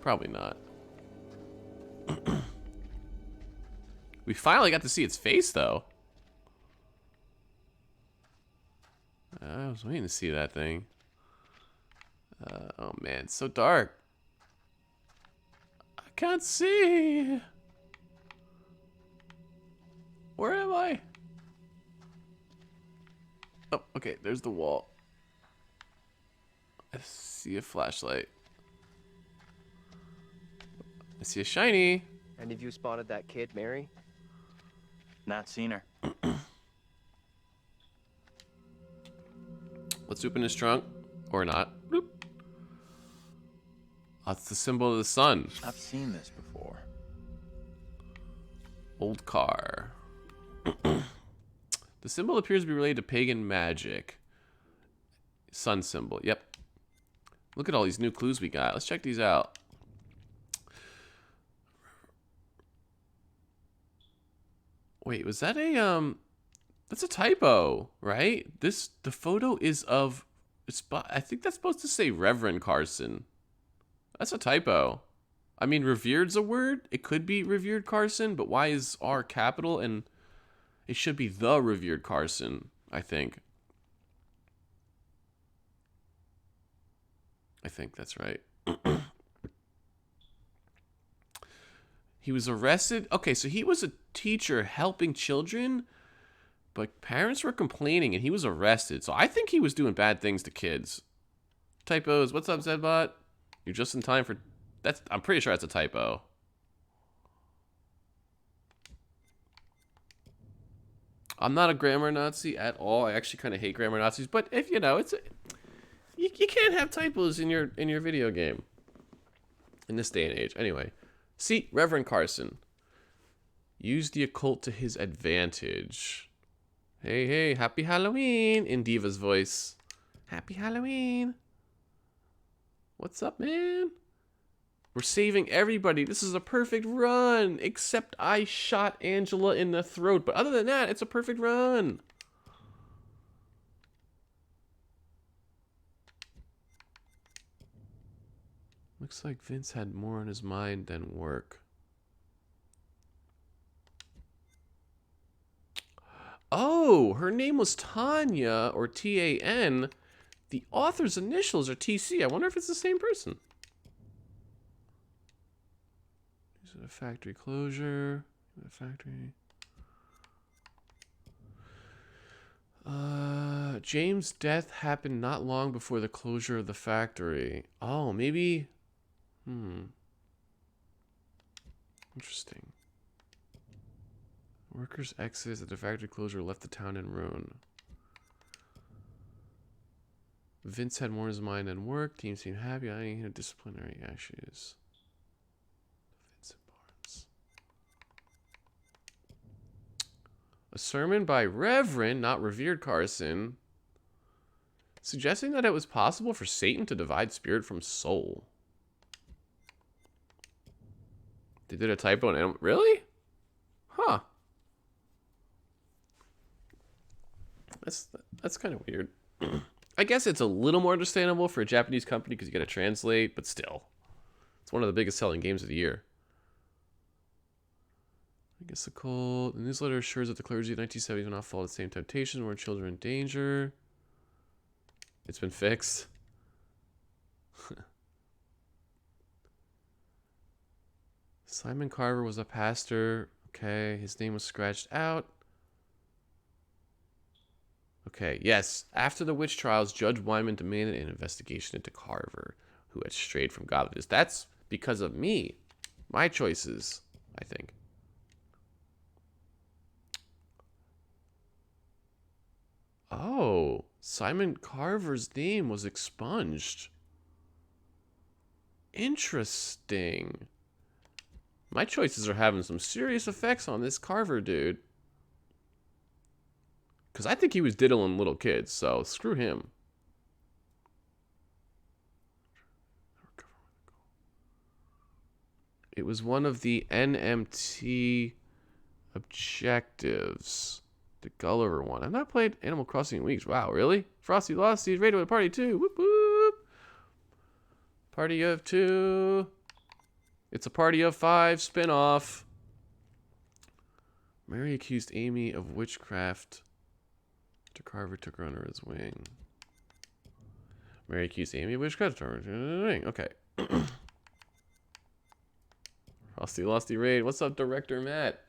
A: Probably not. We finally got to see its face, though. I was waiting to see that thing. Oh man, it's so dark. I can't see. Where am I? Oh, okay, there's the wall. I see a flashlight. I see a shiny.
B: Any of you spotted that kid, Mary?
F: Not seen her.
A: Let's open his trunk. Or not. Bloop. That's the symbol of the sun.
M: I've seen this before.
A: Old car. The symbol appears to be related to pagan magic. Sun symbol. Yep. Look at all these new clues we got. Let's check these out. Wait, was that a that's a typo, right? The photo is of I think that's supposed to say Reverend Carson. That's a typo. I mean, revered's a word. It could be revered Carson, but why is R capital? And it should be the revered Carson, I think. I think that's right. He was arrested. Okay, so he was a teacher helping children, but parents were complaining and he was arrested. So I think he was doing bad things to kids. Typos. What's up, Zedbot? You're just in time for... I'm pretty sure that's a typo. I'm not a grammar Nazi at all. I actually kind of hate grammar Nazis, but if you know, you can't have typos in your video game in this day and age. Anyway, see, Reverend Carson, use the occult to his advantage. Hey, hey, happy Halloween in Diva's voice. Happy Halloween. What's up, man? We're saving everybody. This is a perfect run, except I shot Angela in the throat. But other than that, it's a perfect run. Looks like Vince had more on his mind than work. Oh, her name was Tanya, or T-A-N. The author's initials are T-C. I wonder if it's the same person. Is it a factory closure? A factory. James' death happened not long before the closure of the factory. Oh, maybe. Interesting. Workers' exodus at the factory closure left the town in ruin. Vince had more in his mind than work. Team seemed happy. I need disciplinary issues. Vincent Barnes. A sermon by Reverend, not revered Carson, suggesting that it was possible for Satan to divide spirit from soul. They did a typo in animal. Really? Huh. That's kind of weird. I guess it's a little more understandable for a Japanese company because you got to translate, but still. It's one of the biggest selling games of the year. I guess the newsletter assures that the clergy of the 1970s will not fall to the same temptations where children in danger. It's been fixed. Simon Carver was a pastor. Okay, his name was scratched out. Okay, yes. After the witch trials, Judge Wyman demanded an investigation into Carver, who had strayed from godliness. That's because of me. My choices, I think. Oh, Simon Carver's name was expunged. Interesting. My choices are having some serious effects on this Carver dude. Because I think he was diddling little kids, so screw him. It was one of the NMT objectives. The Gulliver one. I've not played Animal Crossing in weeks. Wow, really? Frosty Lost, he's raided with a party too. Whoop whoop. Party of 2. It's a party of 5 spin-off. Mary accused Amy of witchcraft. Mr. Carver took her under his wing. Mary accused Amy of witchcraft. Took her under his wing. Okay. Frosty Losty Raid. What's up, Director Matt?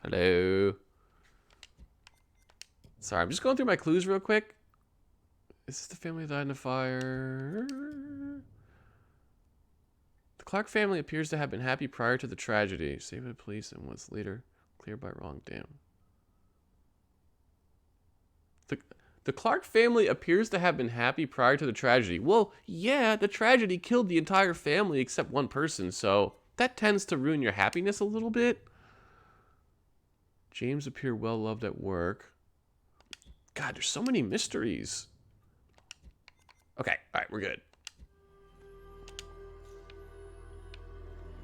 A: Hello. Sorry, I'm just going through my clues real quick. Is this the family that died in a fire? The Clark family appears to have been happy prior to the tragedy. Saved by the police and was later cleared by wrong dam. The Clark family appears to have been happy prior to the tragedy. Well, yeah, the tragedy killed the entire family except one person, so that tends to ruin your happiness a little bit. James appeared well loved at work. God, there's so many mysteries. Okay, all right, we're good.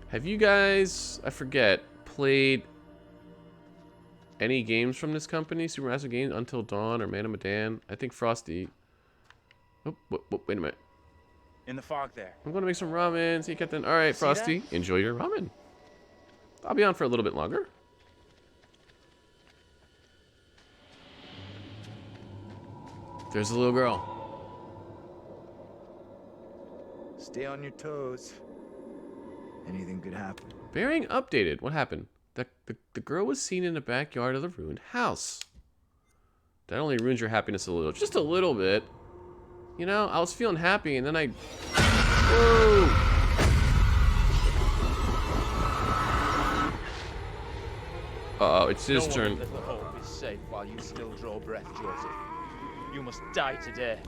A: Have you guys, I forget, played any games from this company? Supermassive Games, Until Dawn, or Man of Medan? I think Frosty. Oh, wait a minute.
F: In the fog there.
A: I'm going to make some ramen. See you, Captain. All right, Frosty, enjoy your ramen. I'll be on for a little bit longer. There's the little girl.
E: Stay on your toes. Anything could happen.
A: Bearing updated. What happened? The girl was seen in the backyard of the ruined house. That only ruins your happiness a little. Just a little bit. You know, I was feeling happy and then I... Whoa! Uh-oh, it's his turn.
P: safe while you still draw breath, Joseph. You must die today.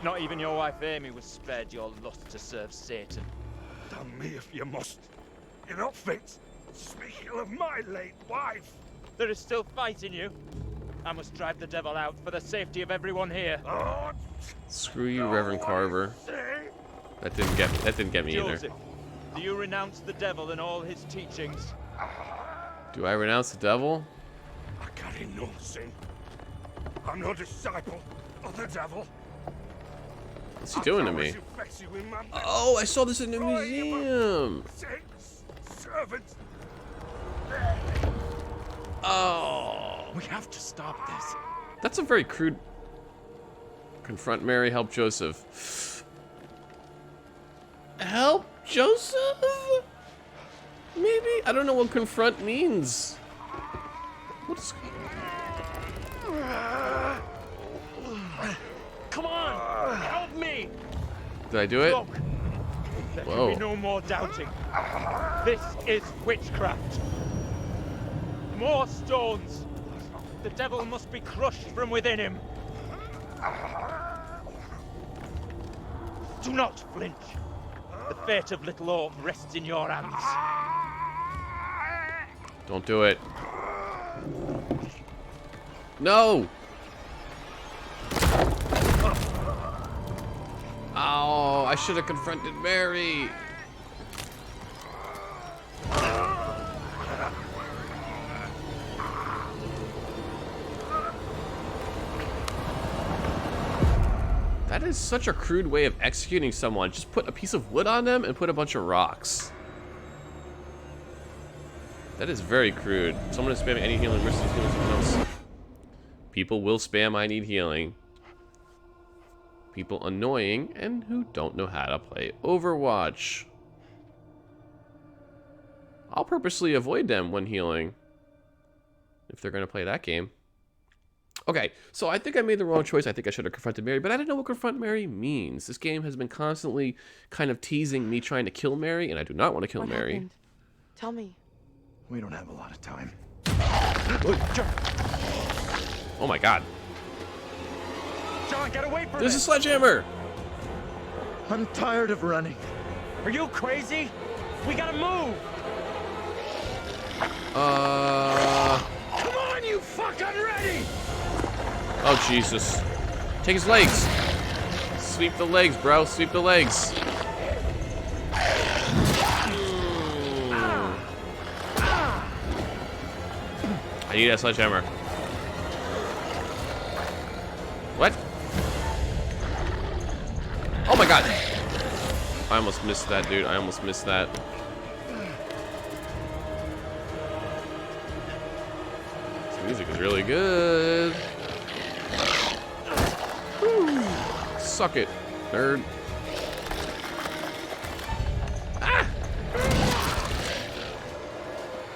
P: Not even your wife Amy was spared your lust to serve Satan.
N: Damn me if you must. You're not fit. Speaking of my late wife.
P: There is still fight in you. I must drive the devil out for the safety of everyone here.
A: Screw you, Reverend Carver. That didn't get me
P: Joseph,
A: either.
P: do you renounce the devil and all his teachings?
A: Do I renounce the devil?
N: I carry no sin. I'm no disciple of the devil.
A: What's he doing to me? Oh, I saw this in the museum.
N: Servants.
A: Oh.
F: We have to stop this.
A: That's a very crude... Confront Mary, help Joseph. Help Joseph? Maybe? I don't know what confront means. What's...
P: Come on! Help me!
A: Did I do it?
P: Look, there can be no more doubting. This is witchcraft. More stones. The devil must be crushed from within him. Do not flinch. The fate of Little Orc rests in your hands.
A: Don't do it. No! Oh, I should have confronted Mary. That is such a crude way of executing someone. Just put a piece of wood on them and put a bunch of rocks. That is very crude. Someone is spamming any healing versus healing someone else. People will spam I need healing. People annoying and who don't know how to play Overwatch. I'll purposely avoid them when healing. If they're going to play that game. Okay, so I think I made the wrong choice. I think I should have confronted Mary, but I didn't know what confront Mary means. This game has been constantly kind of teasing me trying to kill Mary, and I do not want to kill Mary.
K: Happened? Tell me.
E: We don't have a lot of time.
A: Oh my god.
P: John, get away from
A: There's
P: it!
A: a sledgehammer!
E: I'm tired of running.
P: Are you crazy? We gotta move!
N: Come on, you fuck! I'm ready!
A: Oh, Jesus. Take his legs. Sweep the legs, bro. Sweep the legs. I need that sledgehammer. What? Oh my god. I almost missed that, dude. I almost missed that. This music is really good. Woo. Suck it, nerd. Ah!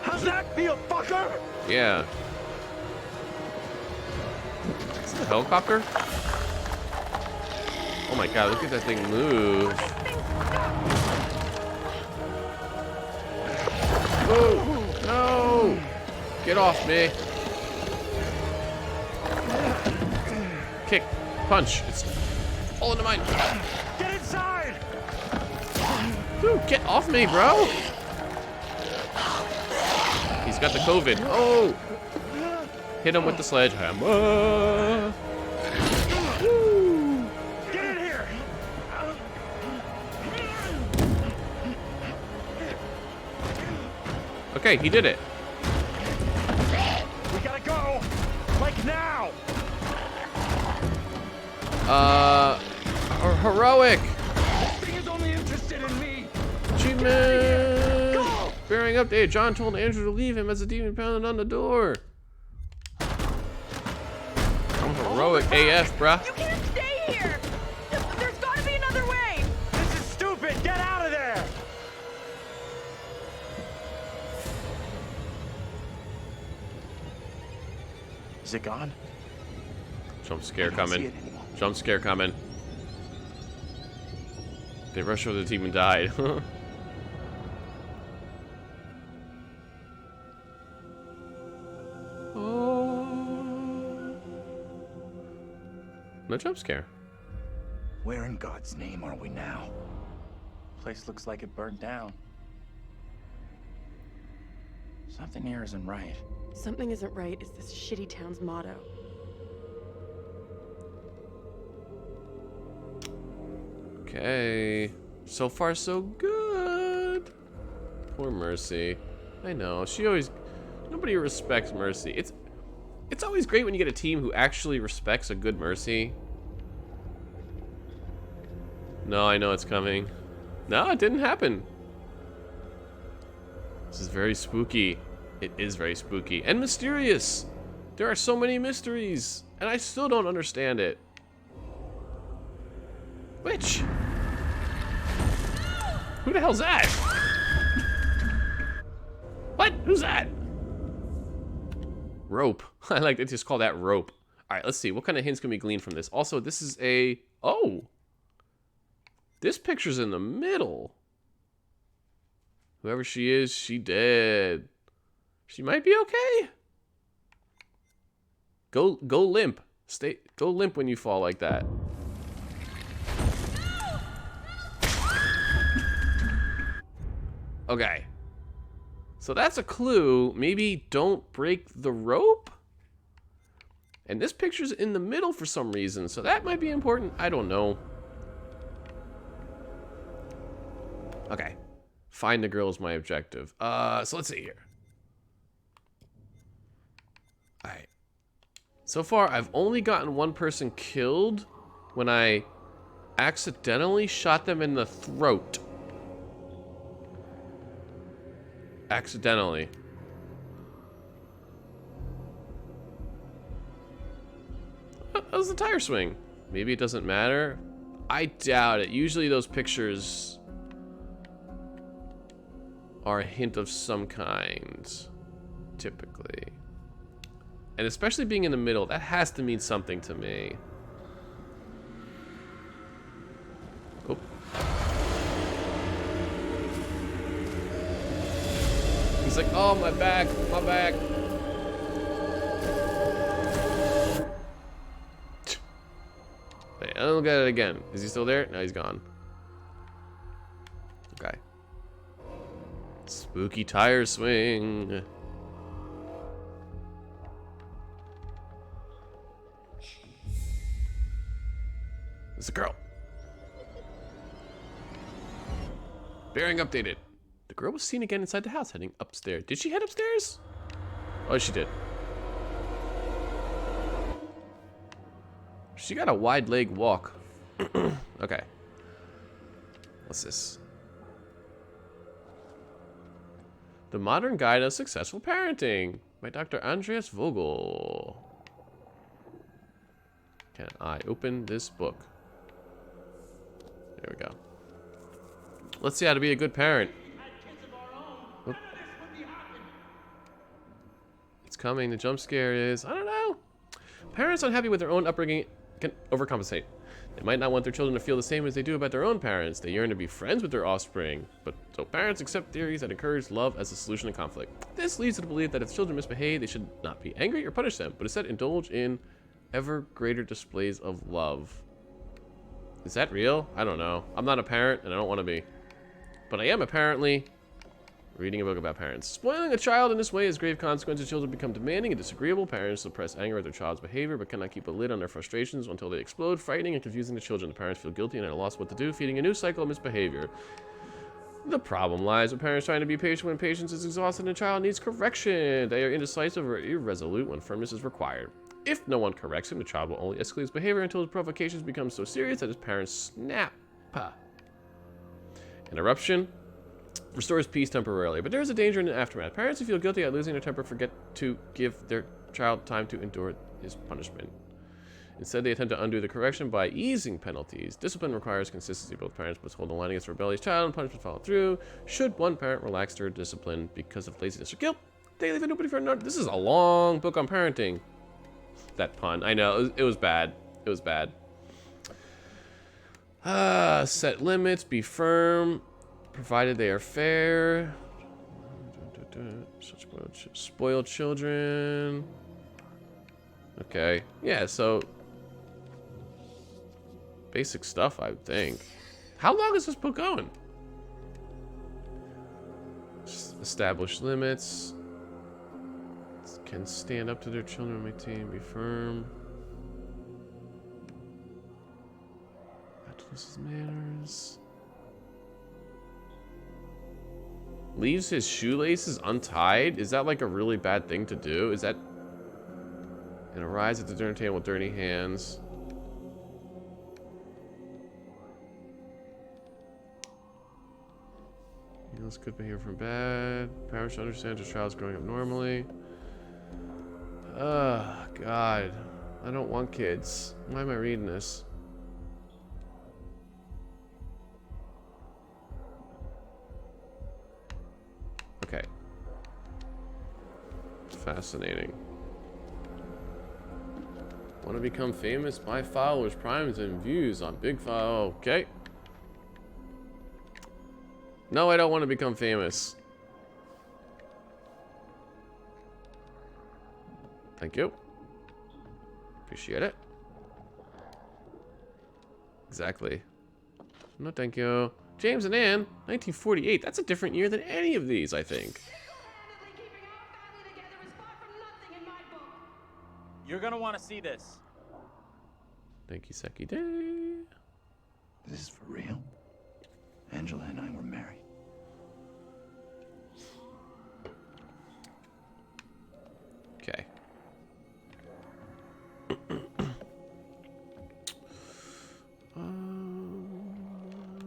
N: How's that feel, fucker?
A: Yeah. Is it a helicopter? Oh my god, look at that thing move. Oh, no! Get off me. Kick, punch. It's all into mine.
P: Get inside!
A: Dude, get off me, bro! He's got the COVID. Oh! Hit him with the sledgehammer. Woo.
P: Get in here!
A: Okay, he did it.
P: We gotta go! Like now!
A: Heroic!
N: He is only interested in me!
A: Achievement! Bearing update, John told Andrew to leave him as the demon pounded on the door. I'm heroic AF, bruh.
C: You can't stay here! There's gotta be another way!
P: This is stupid! Get out of there!
F: Is it gone?
A: Jump scare coming. Jump scare coming. They rushed over the team and died. Oh. No jump scare.
G: Where in God's name are we now?
F: Place looks like it burnt down. Something here isn't right.
K: Something isn't right is this shitty town's motto.
A: Okay. So far, so good. Poor Mercy. I know. She always... Nobody respects Mercy. It's always great when you get a team who actually respects a good Mercy. No, I know it's coming. No, it didn't happen. This is very spooky. It is very spooky. And mysterious. There are so many mysteries. And I still don't understand it. Which? Who the hell's that? What? Who's that? Rope. I like to just call that rope. Alright, let's see. What kind of hints can we glean from this? Also, this is a... Oh! This picture's in the middle. Whoever she is, she dead. She might be okay. Go limp. Go limp when you fall like that. Okay. So that's a clue. Maybe don't break the rope? And this picture's in the middle for some reason, so that might be important. I don't know. Okay. Find the girl is my objective. So let's see here. Alright. So far, I've only gotten one person killed when I accidentally shot them in the throat. Accidentally. That was the tire swing. Maybe it doesn't matter. I doubt it. Usually those pictures are a hint of some kind. Typically. And especially being in the middle, that has to mean something to me. Oh. He's like, oh, my back, my back. Wait, I'll look at it again. Is he still there? No, he's gone. Okay. Spooky tire swing. It's a girl. Bearing updated. The girl was seen again inside the house, heading upstairs. Did she head upstairs? Oh, she did. She got a wide leg walk. Okay. What's this? The Modern Guide to Successful Parenting by Dr. Andreas Vogel. Can I open this book? There we go. Let's see how to be a good parent. Oop. It's coming. The jump scare is... I don't know. Parents unhappy with their own upbringing can overcompensate. They might not want their children to feel the same as they do about their own parents. They yearn to be friends with their offspring. But so parents accept theories that encourage love as a solution to conflict. This leads to the belief that if children misbehave, they should not be angry or punish them, but instead indulge in ever greater displays of love. Is that real? I don't know. I'm not a parent, and I don't want to be. But I am apparently reading a book about parents. Spoiling a child in this way has grave consequences. Children become demanding and disagreeable. Parents suppress anger at their child's behavior, but cannot keep a lid on their frustrations until they explode, frightening and confusing the children. The parents feel guilty and at a loss what to do, feeding a new cycle of misbehavior. The problem lies with parents trying to be patient when patience is exhausted and a child needs correction. They are indecisive or irresolute when firmness is required. If no one corrects him, the child will only escalate his behavior until his provocations become so serious that his parents snap. Interruption restores peace temporarily, but there is a danger in the aftermath. Parents who feel guilty at losing their temper forget to give their child time to endure his punishment. Instead, they attempt to undo the correction by easing penalties. Discipline requires consistency. Both parents must hold the line against a rebellious child and punishment follow through. Should one parent relax their discipline because of laziness or guilt, they leave nobody for another. This is a long book on parenting. That pun. I know. It was bad. It was bad. Set limits. Be firm. Provided they are fair. Spoiled children. Okay. Yeah, so basic stuff, I would think. How long is this book going? Just establish limits. Can stand up to their children, maintain, be firm. Not to lose his manners. Leaves his shoelaces untied? Is that like a really bad thing to do? Is that... And arrives at the dinner table with dirty hands. He knows good behavior from bad. Parents should understand his child's growing up normally. Oh, God. I don't want kids. Why am I reading this? Okay. Fascinating. Want to become famous? Buy followers, primes, and views on Big File. Okay. No, I don't want to become famous. Thank you. Appreciate it. Exactly. No, thank you. James and Anne, 1948. That's a different year than any of these, I think.
F: You're gonna want to see this.
A: Thank you, Seki Day.
G: This is for real? Angela and I were married.
A: Okay.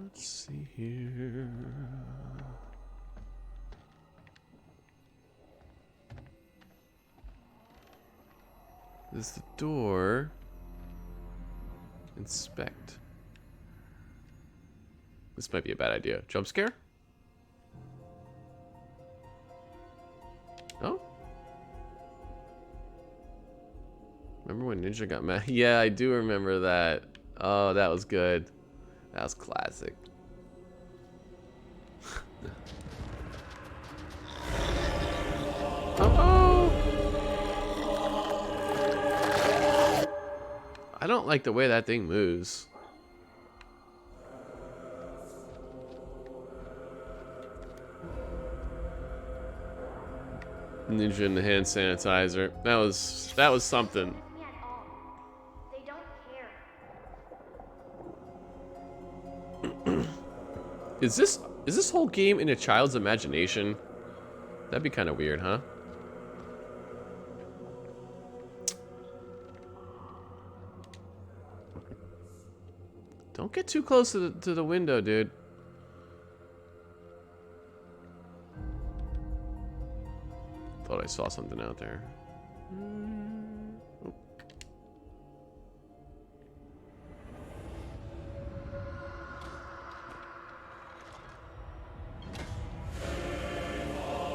A: Let's see here. This is the door. Inspect. This might be a bad idea. Jump scare? Oh? Remember when Ninja got mad? Yeah, I do remember that. Oh, that was good. That was classic. Uh-oh! I don't like the way that thing moves. Ninja and the hand sanitizer. That was something. Is this whole game in a child's imagination? That'd be kind of weird, huh? Don't get too close to the window, dude. Thought I saw something out there. Oh.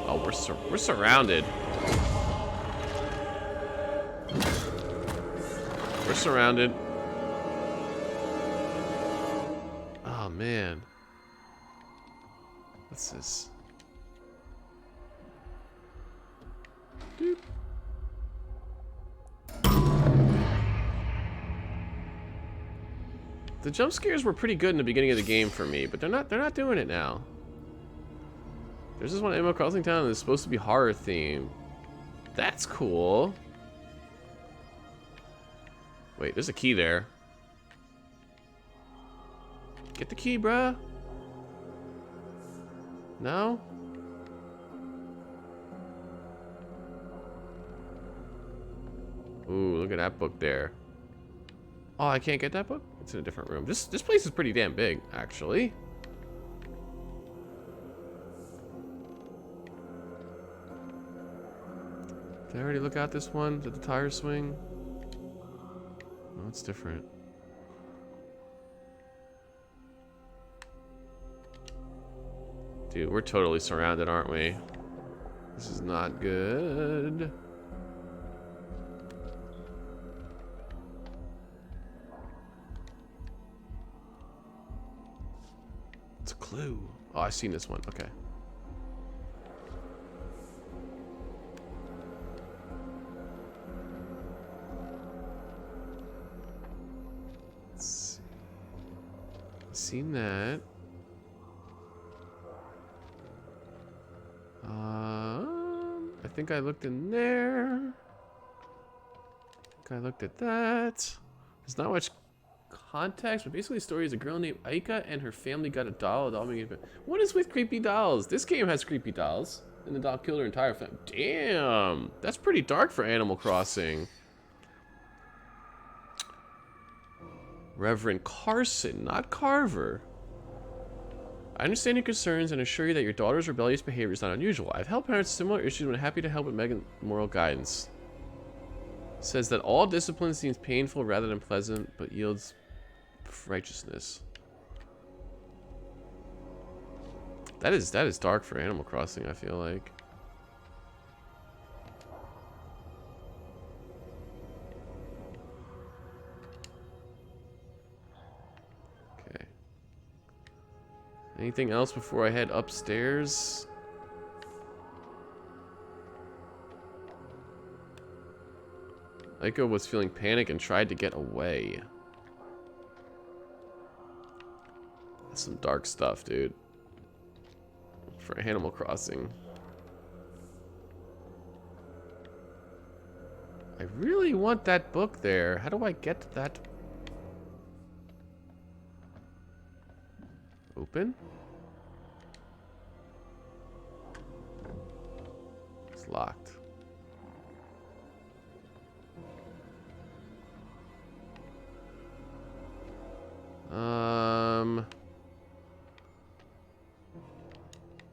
A: Oh, we're surrounded. We're surrounded. Oh man. What's this? Doop. The jump scares were pretty good in the beginning of the game for me, but they're not doing it now. There's this one Animal Crossing town that's supposed to be horror themed. That's cool. Wait, there's a key there. Get the key, bruh. No? Ooh, look at that book there. Oh, I can't get that book? It's in a different room. This place is pretty damn big, actually. Did I already look out this one? Did the tire swing? Oh, it's different. Dude, we're totally surrounded, aren't we? This is not good. It's a clue. Oh, I've seen this one. Okay. Let's see. seen that. I think I looked in there. I think I looked at that. There's not much context, but basically the story is a girl named Aika and her family got a doll. What is with creepy dolls? This game has creepy dolls. And the doll killed her entire family. Damn! That's pretty dark for Animal Crossing. Reverend Carson, not Carver. I understand your concerns and assure you that your daughter's rebellious behavior is not unusual. I've helped parents with similar issues and I'm happy to help with Megan's moral guidance. It says that all discipline seems painful rather than pleasant, but yields righteousness. That is dark for Animal Crossing, I feel like. Okay. Anything else before I head upstairs? Aiko was feeling panic and tried to get away. That's some dark stuff, dude. For Animal Crossing. I really want that book there. How do I get to that? Open? It's locked.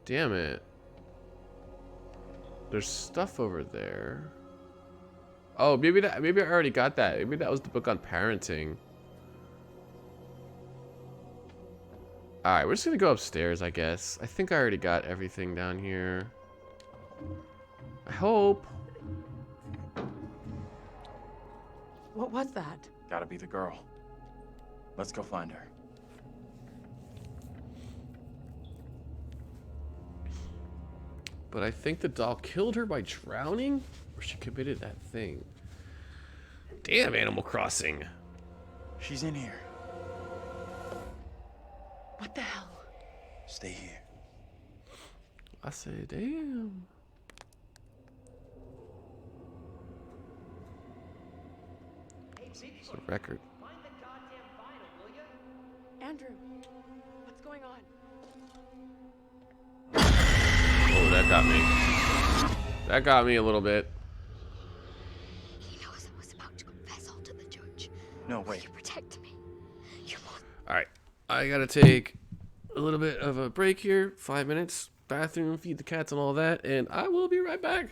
A: Damn it. There's stuff over there. Oh, maybe I already got that. Maybe that was the book on parenting. Alright, we're just gonna go upstairs, I guess. I think I already got everything down here. I hope.
K: What was that?
F: Gotta be the girl. Let's go find her.
A: But I think the doll killed her by drowning? Or she committed that thing. Damn, Animal Crossing.
F: She's in here.
K: What the hell?
F: Stay here.
A: I say, damn. It's a record.
K: Andrew, what's going on?
A: Oh, that got me. That got me a little bit.
C: He knows I was about to confess all to the judge.
F: No, wait.
C: You protect me. You must.
A: Alright, I gotta take a little bit of a break here. 5 minutes. Bathroom, feed the cats and all that. And I will be right back.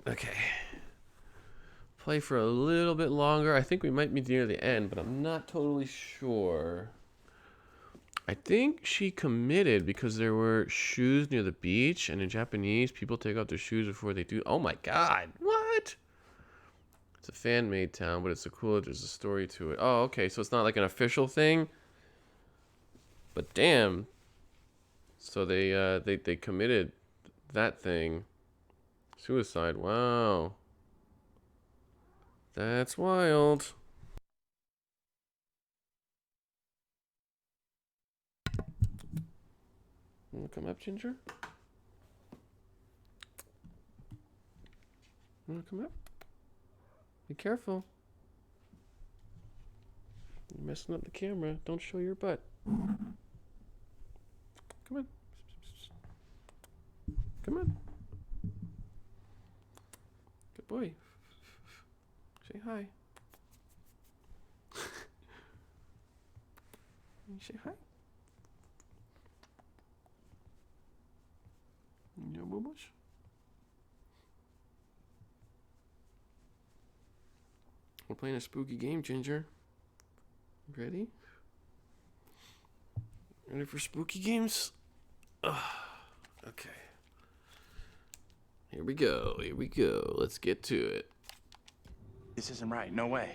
A: Okay. Play for a little bit longer. I think we might be near the end, but I'm not totally sure. I think she committed because there were shoes near the beach, and in Japanese, people take off their shoes before they do. Oh my god, what? It's a fan-made town, but it's so cool. There's a story to it. Oh, okay, so it's not like an official thing. But damn. So they committed that thing. Suicide. Wow. That's wild. You wanna come up, Ginger? You wanna come up? Be careful. You're messing up the camera. Don't show your butt. Come on. Come on. Good boy. Say hi. You say hi. You know, boo-boos? We're playing a spooky game, Ginger. Ready? Ready for spooky games? Ugh. Okay. Here we go. Here we go. Let's get to it.
F: This isn't right. No way.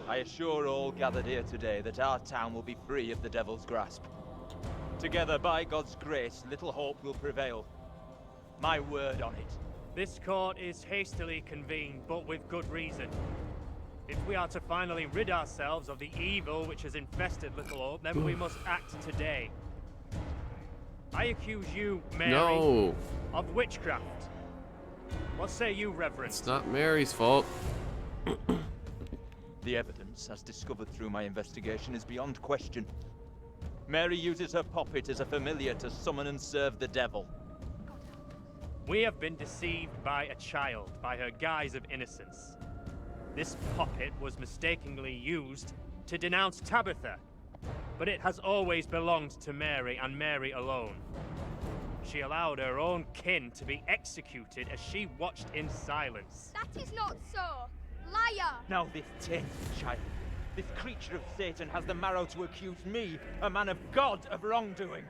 Q: I assure all gathered here today that our town will be free of the devil's grasp. Together, by God's grace, little hope will prevail. My word on it.
O: This court is hastily convened, but with good reason. If we are to finally rid ourselves of the evil which has infested Little Hope, then we must act today. I accuse you, Mary, of witchcraft. What say you, Reverend?
A: It's not Mary's fault.
Q: The evidence, as discovered through my investigation, is beyond question. Mary uses her puppet as a familiar to summon and serve the devil.
O: We have been deceived by a child, by her guise of innocence. This puppet was mistakenly used to denounce Tabitha, but it has always belonged to Mary and Mary alone. She allowed her own kin to be executed as she watched in silence.
H: That is not so. Liar!
P: Now this tainted child, this creature of Satan has the marrow to accuse me, a man of God, of wrongdoing.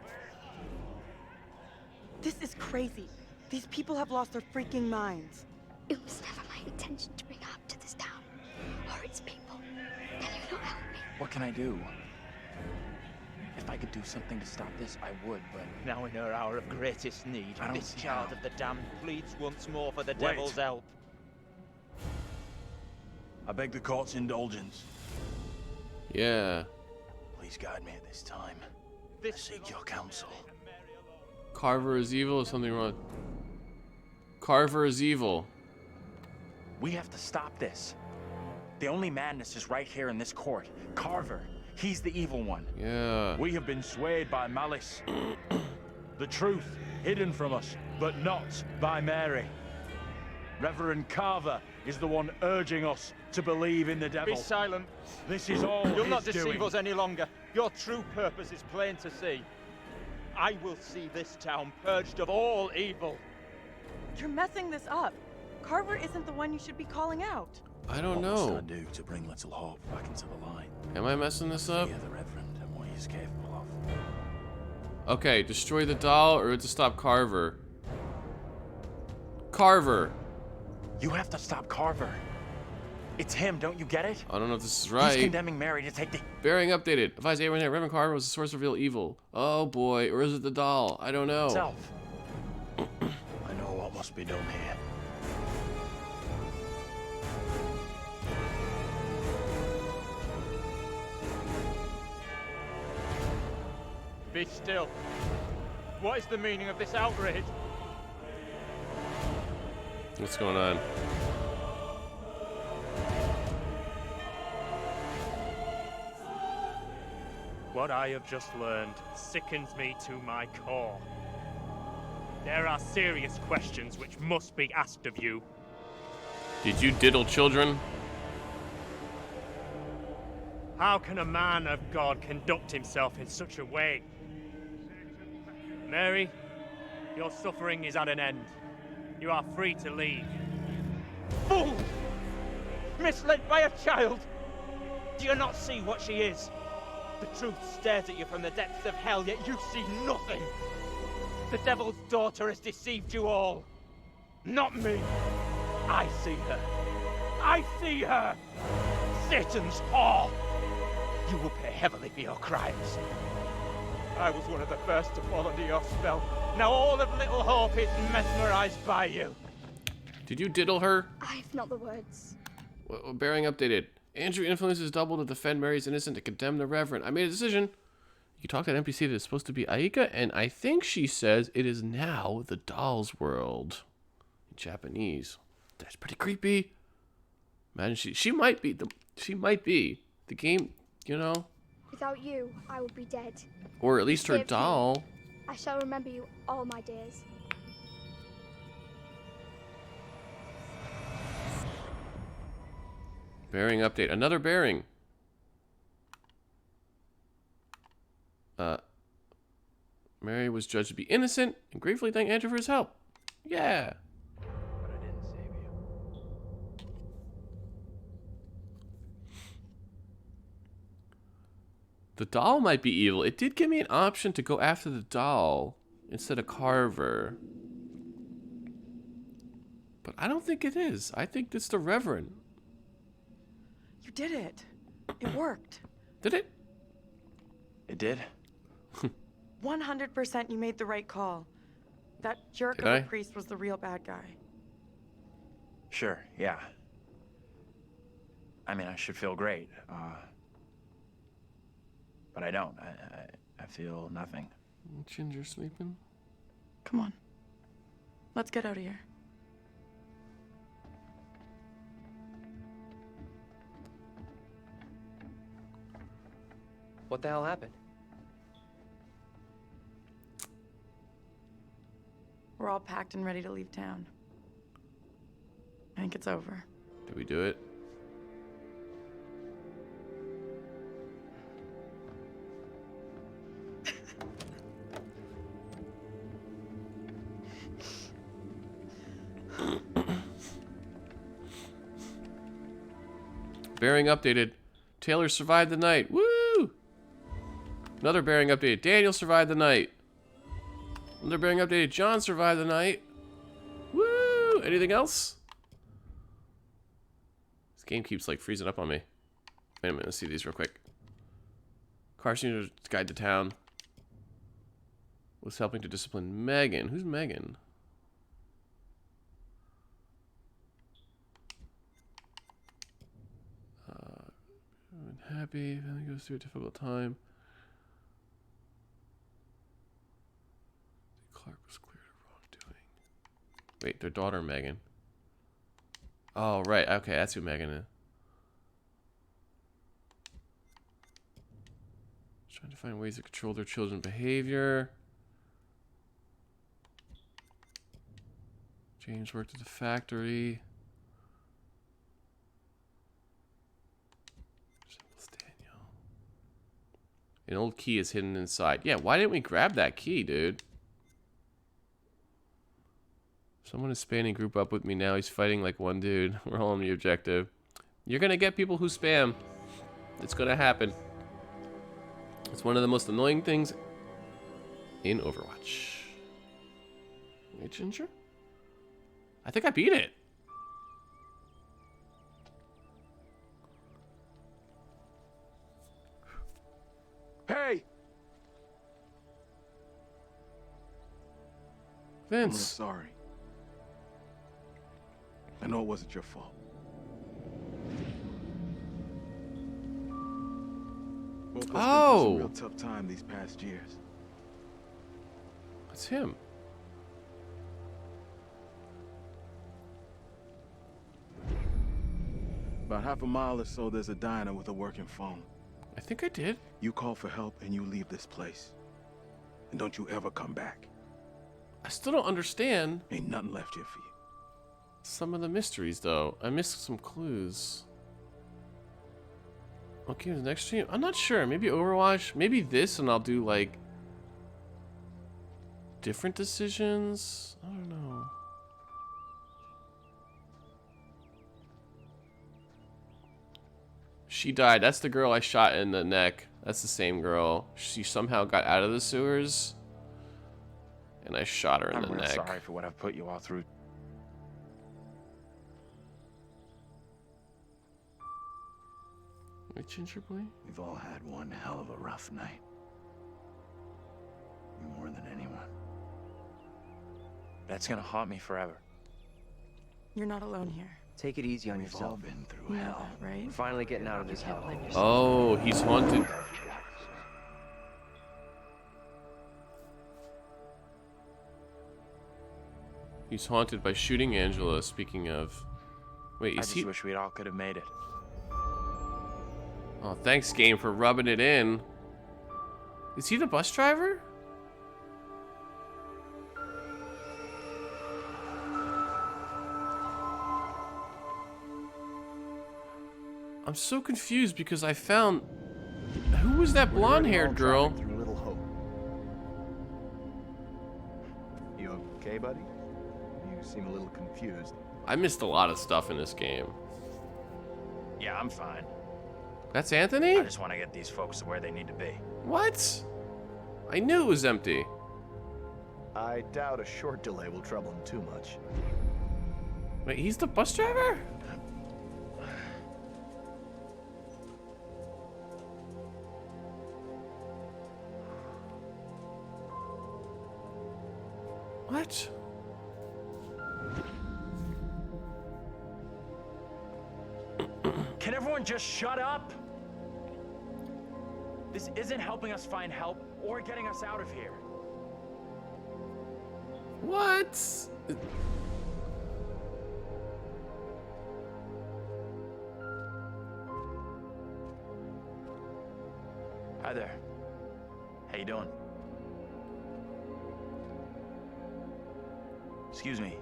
K: This is crazy. These people have lost their freaking minds.
C: It was never my intention to bring harm to this town or its people. Can you not help me?
F: What can I do? If I could do something to stop this, I would, but...
Q: Now in her hour of greatest need,
F: I don't
Q: this
F: see
Q: child
F: how.
Q: of the damned pleads once more for the devil's help.
M: I beg the court's indulgence.
A: Yeah.
M: Please guide me at this time. I seek your counsel.
A: Carver is evil. Is something wrong? Carver is evil.
F: We have to stop this. The only madness is right here in this court. Carver. He's the evil one.
A: Yeah.
M: We have been swayed by malice. The truth hidden from us, but not by Mary. Reverend Carver is the one urging us to believe in the devil.
P: Be silent.
M: This is all
P: You'll
M: he's
P: not deceive
M: doing.
P: us any longer. Your true purpose is plain to see. I will see this town purged of all evil.
K: You're messing this up. Carver isn't the one you should be calling out.
A: I don't
M: What must
A: know.
M: I do to bring Little Hope back into the light?
A: Am I messing this up?
M: Fear the Reverend and what he is capable of.
A: Okay, destroy the doll or to stop Carver. Carver.
F: You have to stop Carver. It's him, don't you get it?
A: I don't know if this is right.
F: He's condemning Mary to take the...
A: Bearing updated. Advise Abraham Reverend Carver was the source of real evil. Oh boy, or is it the doll? I don't know.
F: Self.
M: I know what must be done here.
P: Be still. What is the meaning of this outrage?
A: What's going on?
O: What I have just learned sickens me to my core. There are serious questions which must be asked of you.
A: Did you diddle children?
O: How can a man of God conduct himself in such a way? Mary, your suffering is at an end. You are free to leave.
P: Fool! Misled by a child! Do you not see what she is? The truth stares at you from the depths of hell, yet you see nothing. The devil's daughter has deceived you all. Not me. I see her. I see her! Satan's whore! You will pay heavily for your crimes. I was one of the first to fall under your spell. Now all of Little Hope is mesmerized by you.
A: Did you diddle her?
C: I've not the words.
A: Bearing updated. Andrew influences double to defend Mary's innocent to condemn the Reverend. I made a decision. You talk to that NPC that is supposed to be Aika, and I think she says it is now the doll's world. In Japanese. That's pretty creepy. Imagine she might be the game, you know?
C: Without you, I would be dead.
A: Or at least her
C: Forgive me.
A: doll.
C: I shall remember you all my days.
A: Bearing update. Another bearing. Mary was judged to be innocent and gratefully thanked Andrew for his help. Yeah.
F: But I didn't save you.
A: The doll might be evil. It did give me an option to go after the doll instead of Carver. But I don't think it is. I think it's the Reverend.
K: You did it. It worked.
A: Did it?
F: It did?
K: 100% you made the right call. That jerk
A: Did
K: of
A: I?
K: a priest was the real bad guy.
F: Sure, yeah. I mean, I should feel great. But I don't. I feel nothing.
A: Ginger sleeping?
K: Come on. Let's get out of here.
B: What the hell happened?
K: We're all packed and ready to leave town. I think it's over.
A: Did we do it? Bearing updated. Taylor survived the night. Woo! Another bearing updated. Daniel survived the night. Another bearing updated. John survived the night. Woo! Anything else? This game keeps like freezing up on me. Wait a minute. Let's see these real quick. Carson Guide to Town was helping to discipline Megan. Who's Megan? Happy, family goes through a difficult time. Clark was cleared of wrongdoing. Wait, their daughter Megan. Oh, right. Okay, that's who Megan is. Trying to find ways to control their children's behavior. James worked at the factory. An old key is hidden inside. Yeah, why didn't we grab that key, dude? Someone is spamming group up with me now. He's fighting like one dude. We're all on the objective. You're gonna get people who spam. It's gonna happen. It's one of the most annoying things in Overwatch. Wait, Ginger? I think I beat it.
R: Hey!
A: Vince.
R: I'm sorry. I know it wasn't your fault. Both of us been through some real tough time these past years.
A: It's him.
R: About half a mile or so, there's a diner with a working phone.
A: I think I did.
R: You call for help and you leave this place. And don't you ever come back.
A: I still don't understand.
R: Ain't nothing left here for you.
A: Some of the mysteries, though. I missed some clues. Okay, the next stream? I'm not sure. Maybe Overwatch? Maybe this, and I'll do, like, different decisions? I don't know. She died. That's the girl I shot in the neck. That's the same girl. She somehow got out of the sewers. And I shot her in the
F: I'm real
A: neck.
F: sorry for what I've put you all through.
A: Wait, Ginger Boy?
L: We've all had one hell of a rough night. You more than anyone.
F: That's gonna haunt me forever.
K: You're not alone here.
B: Take it easy on
L: We've all
B: yourself.
L: been through
K: You know
L: hell.
K: that, right?
B: We're finally getting out of this hell.
A: Oh, he's haunted. He's haunted by shooting Angela, speaking of. Wait,
F: I
A: is
F: just
A: he?
F: wish we'd all could have made it.
A: Oh, thanks, game, for rubbing it in. Is he the bus driver? I'm so confused because I found... Who was that blonde-haired girl?
L: Through Little Hope. You okay, buddy? You seem a little confused.
A: I missed a lot of stuff in this game.
F: Yeah, I'm fine.
A: That's Anthony?
F: I just want to get these folks to where they need to be.
A: What? I knew it was empty.
L: I doubt a short delay will trouble him too much.
A: Wait, he's the bus driver? What?
F: Can everyone just shut up? This isn't helping us find help or getting us out of here.
A: What?
F: Hi there. How you doing? Excuse me,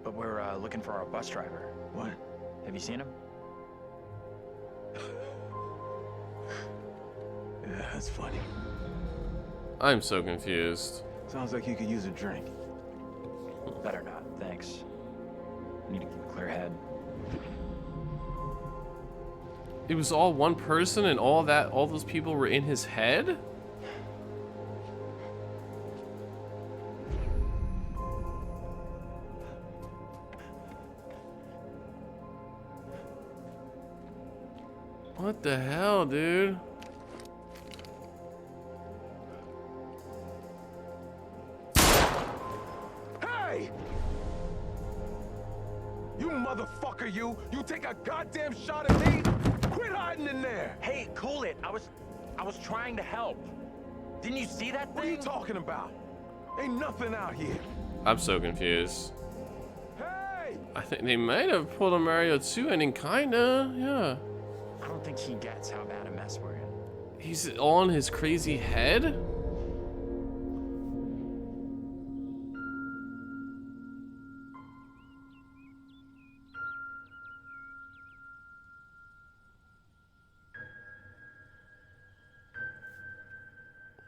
F: but we're looking for our bus driver.
L: What?
F: Have you seen him?
L: Yeah, that's funny.
A: I'm so confused.
L: Sounds like you could use a drink.
F: Better not, thanks. I need to keep a clear head.
A: It was all one person and all those people were in his head? What the hell, dude?
R: Hey! You motherfucker, you! You take a goddamn shot at me? Quit hiding in there!
F: Hey, cool it. I was trying to help. Didn't you see that thing?
R: What are you talking about? Ain't nothing out here.
A: I'm so confused.
R: Hey!
A: I think they might have pulled a Mario 2 ending, kinda, yeah.
F: I don't think he gets how bad a mess we're in.
A: He's all in his crazy head?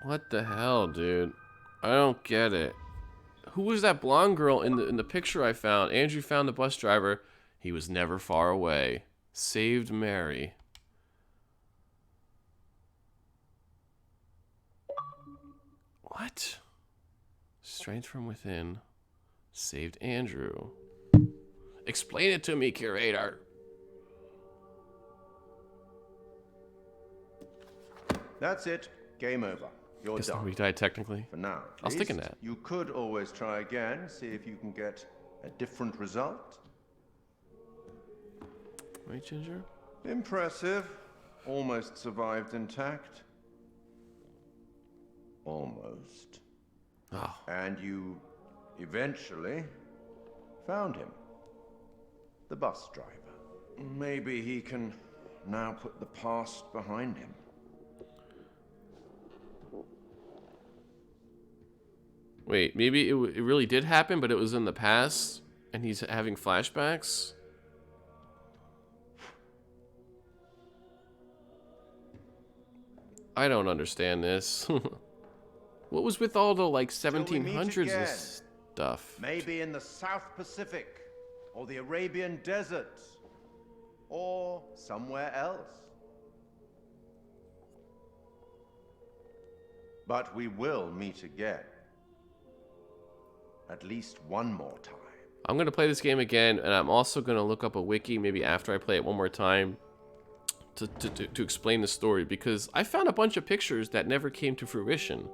A: What the hell, dude? I don't get it. Who was that blonde girl in the picture I found? Andrew found the bus driver. He was never far away. Saved Mary. What? Strength from within. Saved Andrew. Explain it to me, curator.
L: That's it. Game over. You're
A: Guess
L: done.
A: we died technically.
L: For now.
A: I'll stick in that.
L: You could always try again, see if you can get a different result.
A: Right, Ginger?
L: Impressive. Almost survived intact. Almost.
A: Oh.
L: And you eventually found him. The bus driver. Maybe he can now put the past behind him.
A: Wait, maybe it really did happen, but it was in the past, and he's having flashbacks? I don't understand this. What was with all the, like, 1700s and stuff?
L: Maybe in the South Pacific, or the Arabian Desert, or somewhere else. But we will meet again. At least one more time.
A: I'm going to play this game again, and I'm also going to look up a wiki maybe after I play it one more time to explain the story, because I found a bunch of pictures that never came to fruition.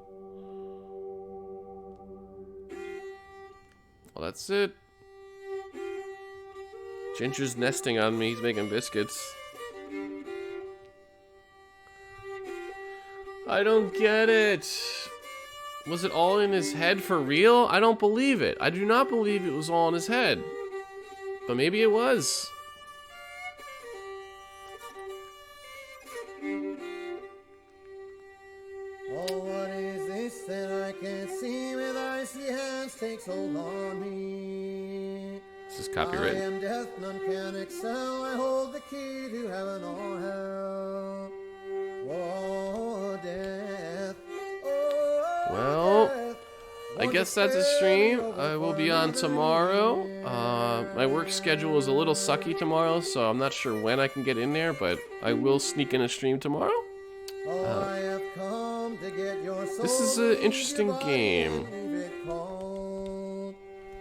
A: Well, that's it. Ginger's nesting on me. He's making biscuits. I don't get it. Was it all in his head for real? I don't believe it. I do not believe it was all in his head. But maybe it was.
S: Oh, what is this that I can't see with icy hands takes hold on me?
A: This is copyrighted.
S: I am death, none can excel. I hold the key to heaven or hell. Oh, death. Oh,
A: Well,
S: death.
A: I guess that's a stream. I will be on tomorrow. My work schedule is a little sucky tomorrow, so I'm not sure when I can get in there, but I will sneak in a stream tomorrow. This is an interesting game.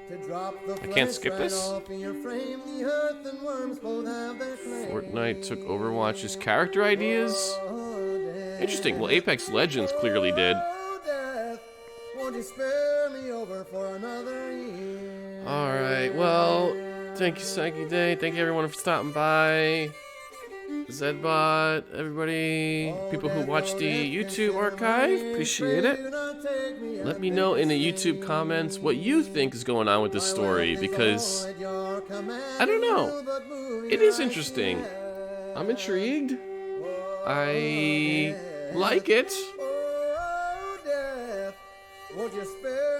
A: I can't skip this. Fortnite took Overwatch's character ideas. Interesting. Well, Apex Legends clearly did. Alright, well, thank you, Psyche Day. Thank you, everyone, for stopping by. Zedbot, everybody, people who watch the YouTube archive, appreciate it. Let me know in the YouTube comments what you think is going on with this story, because I don't know. It is interesting. I'm intrigued. I like it.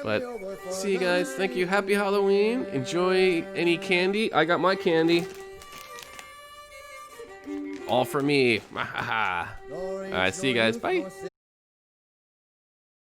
A: But see you guys. Thank you. Happy Halloween. Enjoy any candy. I got my candy. All for me. Alright, see you guys. Bye.